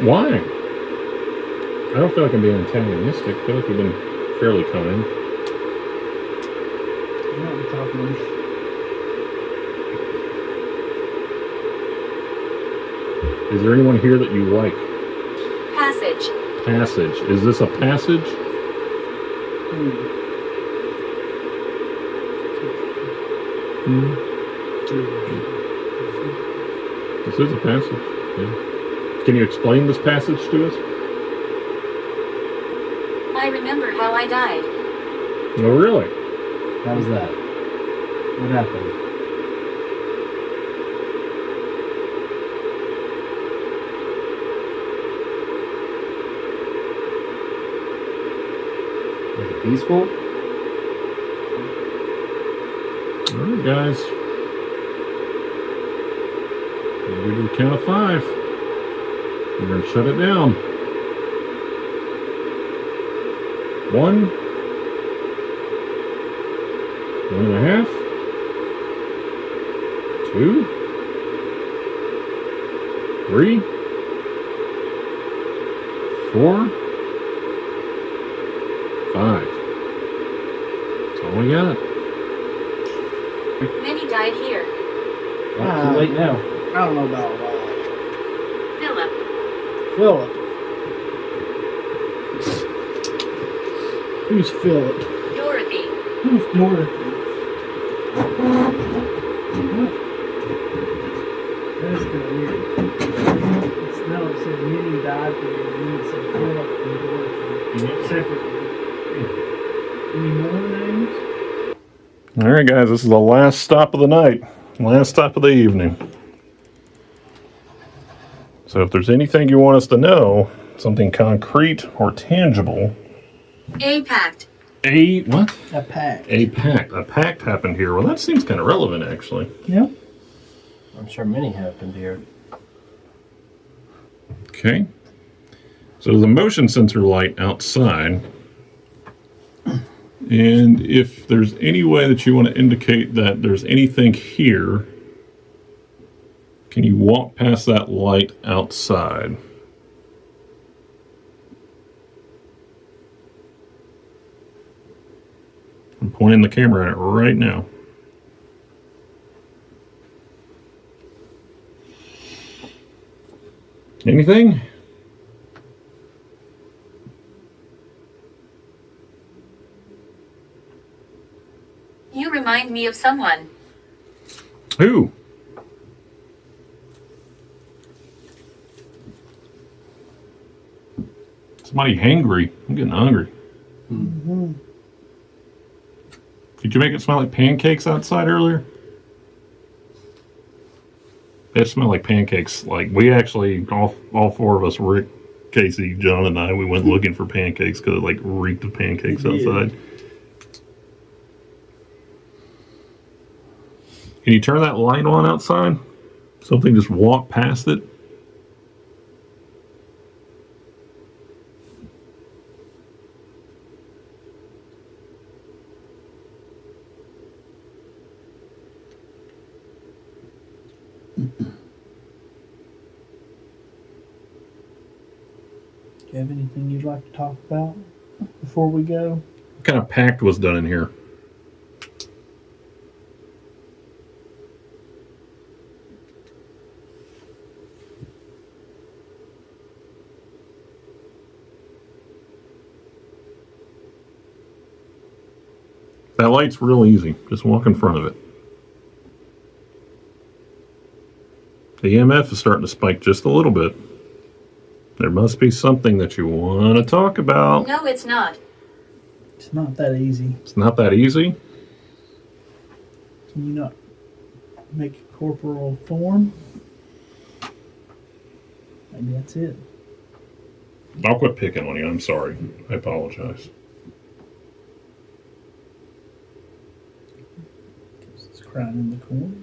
Why? I don't feel like I'm being antagonistic. I feel like you've been fairly kind.
I'm not talking.
Is there anyone here that you like?
Passage.
Passage. Is this a passage? This is a passage. Yeah. Can you explain this passage to us?
I remember how I died.
No, really?
How was that? What happened? Was it peaceful?
All right. right, guys. We're going to do the count of 5. We're going to shut it down. 1, 1.5, 2, 3, 4, 5. That's all we got.
Many died here.
Well, too late now.
I don't know about
Philip.
Philip. Who's Philip?
Dorothy.
Who's Dorothy? That's kind of weird. No, it said many died here, and then it said Philip and Dorothy separately. Any more names?
All right, guys, this is the last stop of the night, last stop of the evening. So if there's anything you want us to know, something concrete or tangible.
A pact.
A what?
A pact.
A pact. A pact happened here. Well, that seems kind of relevant, actually.
Yeah.
I'm sure many happened here.
Okay. So there's a motion sensor light outside. And if there's any way that you want to indicate that there's anything here, can you walk past that light outside? I'm pointing the camera at it right now. Anything?
You remind me of someone.
Who? Somebody hangry. I'm getting hungry.
Mm-hmm.
Did you make it smell like pancakes outside earlier? It smelled like pancakes. Like we actually, all 4 of us, Rick, Casey, John, and I, we went looking for pancakes because it like reeked of pancakes outside. Can you turn that light on outside? Something just walk past it?
Do you have anything you'd like to talk about before we go?
What kind of pact was done in here? That light's real easy. Just walk in front of it. The EMF is starting to spike just a little bit. There must be something that you want to talk about.
No, it's not.
It's not that easy.
It's not that easy.
Can you not make a corporal form? Maybe that's it.
I'll quit picking on you. I'm sorry. I apologize.
It's crying in the corner.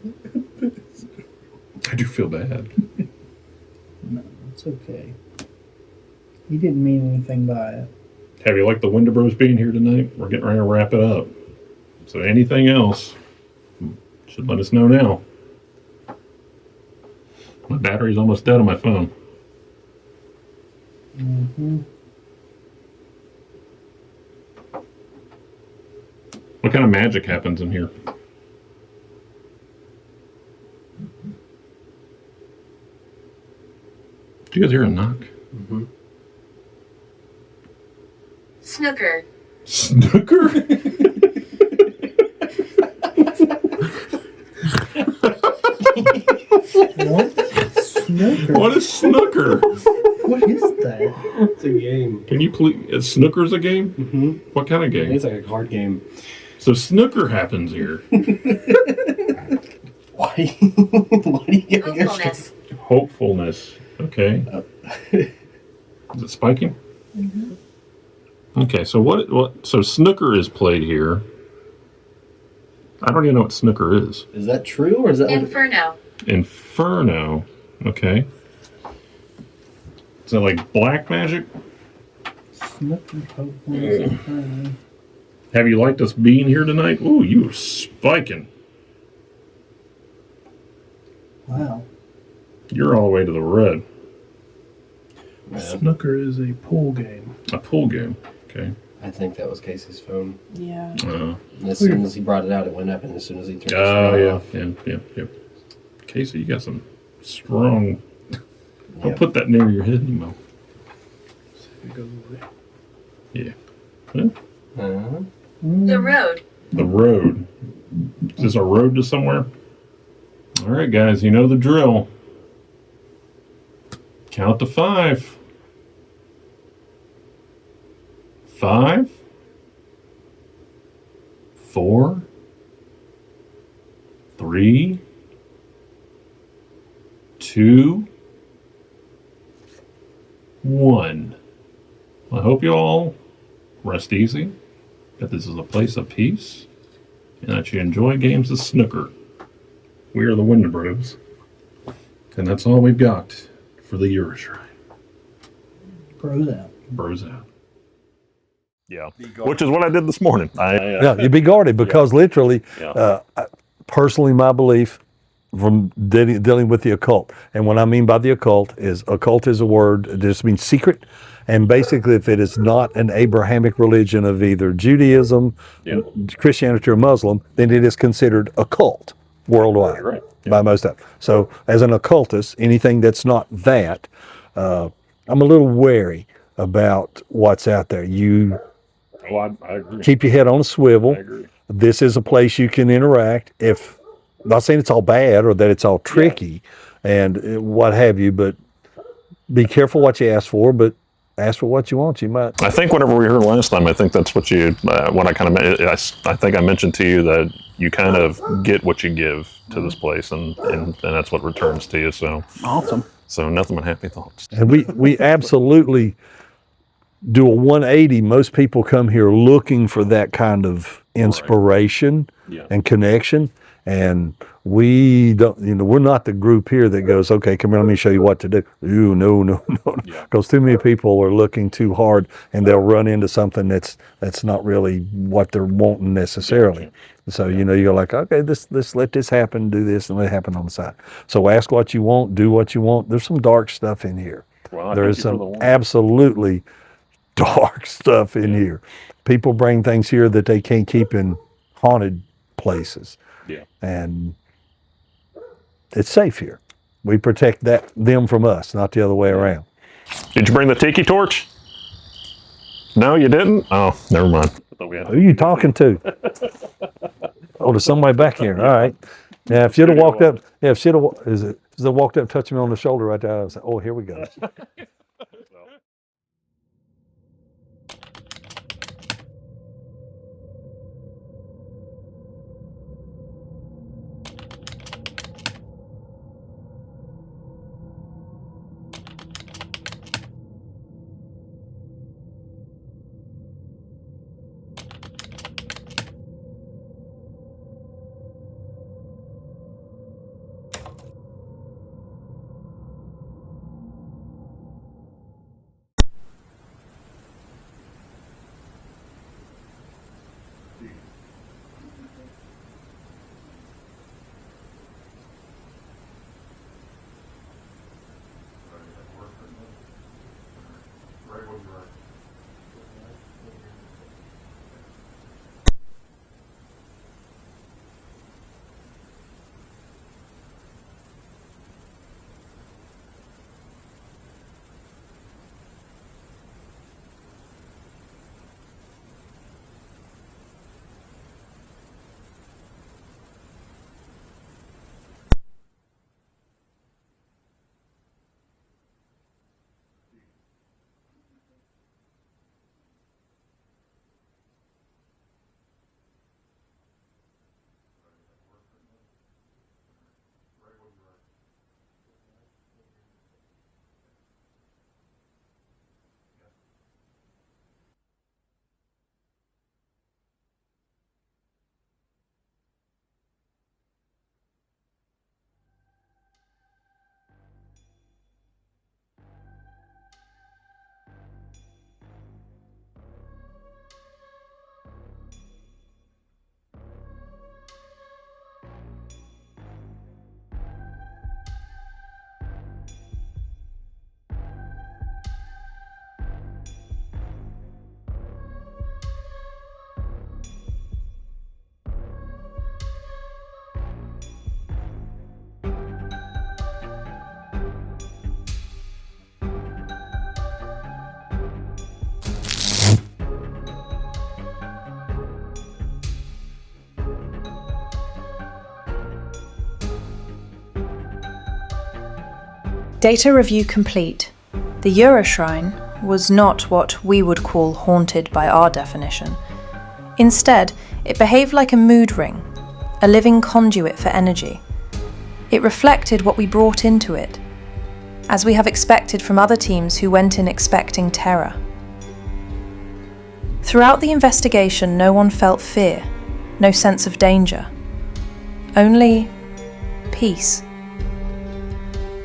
I do feel bad.
No, it's okay. You didn't mean anything by it.
Have you liked the Wendibros being here tonight? We're getting ready to wrap it up. So anything else, should let us know now. My battery's almost dead on my phone.
Mm-hmm.
What kind of magic happens in here? Did you guys hear a knock?
Mm-hmm.
Snooker.
Snooker?
What? Snooker?
What is snooker?
What is that?
It's a game.
Can you please? Snooker's a game?
Mm-hmm.
What kind of game?
It's like a card game.
So snooker happens here.
Why? Why do you get
Hopefulness.
Hopefulness. Okay. Is it spiking?
Mm-hmm.
Okay, so what? So snooker is played here. I don't even know what snooker is.
Is that true, or is that
Inferno.
Inferno. Okay. Is that like black magic? Have you liked us being here tonight? Ooh, you were spiking.
Wow.
You're all the way to the red.
Snooker is a pool game.
A pool game. Okay.
I think that was Casey's phone.
Yeah.
And as soon as he brought it out, it went up, and as soon as he turned it
Oh,
off.
yeah. Casey, you got some strong. Don't put that near your head anymore.
See if it goes away.
Yeah. Huh?
The road.
The road. Is this a road to somewhere? All right, guys, you know the drill. Count to 5. 5, 4, 3, 2, 1. I hope you all rest easy, that this is a place of peace, and that you enjoy games of snooker. We are the Wendibros, and that's all we've got for the Euro Shrine.
Bros out.
Bros out. Yeah, which is what I did this morning.
Yeah, you be guarded because literally, personally, my belief from dealing with the occult, and what I mean by the occult is a word that just means secret, and basically if it is not an Abrahamic religion of either Judaism, Christianity, or Muslim, then it is considered occult worldwide by most of them. So as an occultist, anything that's not that, I'm a little wary about what's out there.
I agree.
Keep your head on a swivel.
I agree.
This is a place you can interact. If not saying it's all bad or that it's all tricky and what have you, but be careful what you ask for. But ask for what you want. You might.
I think whenever we were here last time, I think that's what you. What I kind of. I think I mentioned to you that you kind of get what you give to this place, and that's what returns to you. So
Awesome.
So nothing but happy thoughts.
And we absolutely do a 180. Most people come here looking for that kind of inspiration and connection. And we don't, we're not the group here that goes, okay, come here, let me show you what to do. Ooh, no. Because too many people are looking too hard and they'll run into something that's not really what they're wanting necessarily. So, you're like, okay, let's let this happen, do this, and let it happen on the side. So ask what you want, do what you want. There's some dark stuff in here.
Well,
there is some absolutely dark stuff in here. People bring things here that they can't keep in haunted places.
Yeah.
And it's safe here. We protect them from us, not the other way around.
Did you bring the tiki torch? No, you didn't? Oh, never mind.
Who are you talking to? Oh, there's somebody back here. All right. Now, if she'd have walked up, walked up, touched me on the shoulder right there, I was like, oh, here we go.
Data review complete. The Euro Shrine was not what we would call haunted by our definition. Instead, it behaved like a mood ring, a living conduit for energy. It reflected what we brought into it, as we have expected from other teams who went in expecting terror. Throughout the investigation, no one felt fear, no sense of danger. Only peace.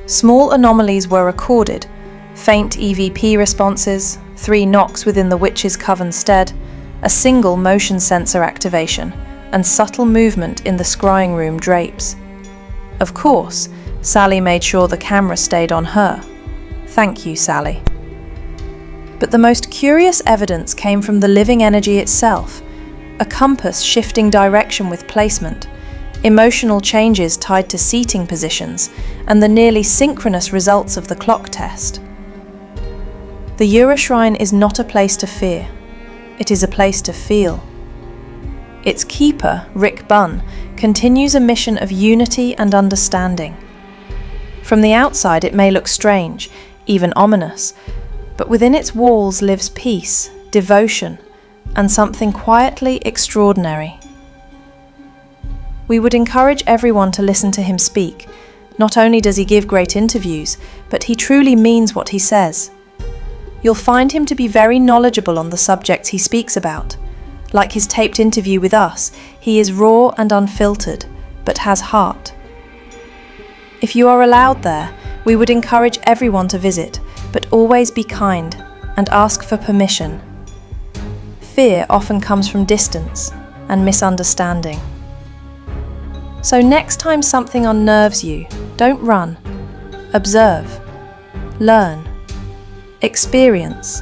Small anomalies were recorded, faint EVP responses, 3 knocks within the witch's Coven Stead, a single motion sensor activation, and subtle movement in the scrying room drapes. Of course, Sally made sure the camera stayed on her. Thank you, Sally. But the most curious evidence came from the living energy itself, a compass shifting direction with placement, emotional changes tied to seating positions, and the nearly synchronous results of the clock test. The Euro Shrine is not a place to fear. It is a place to feel. Its keeper, Bunn, continues a mission of unity and understanding. From the outside it may look strange, even ominous, but within its walls lives peace, devotion, and something quietly extraordinary. We would encourage everyone to listen to him speak. Not only does he give great interviews, but he truly means what he says. You'll find him to be very knowledgeable on the subjects he speaks about. Like his taped interview with us, he is raw and unfiltered, but has heart. If you are allowed there, we would encourage everyone to visit, but always be kind and ask for permission. Fear often comes from distance and misunderstanding. So next time something unnerves you, don't run. Observe, learn, experience.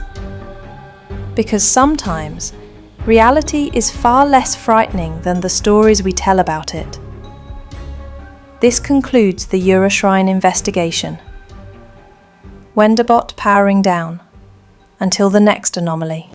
Because sometimes, reality is far less frightening than the stories we tell about it. This concludes the Euro Shrine investigation. Wendibros powering down. Until the next anomaly.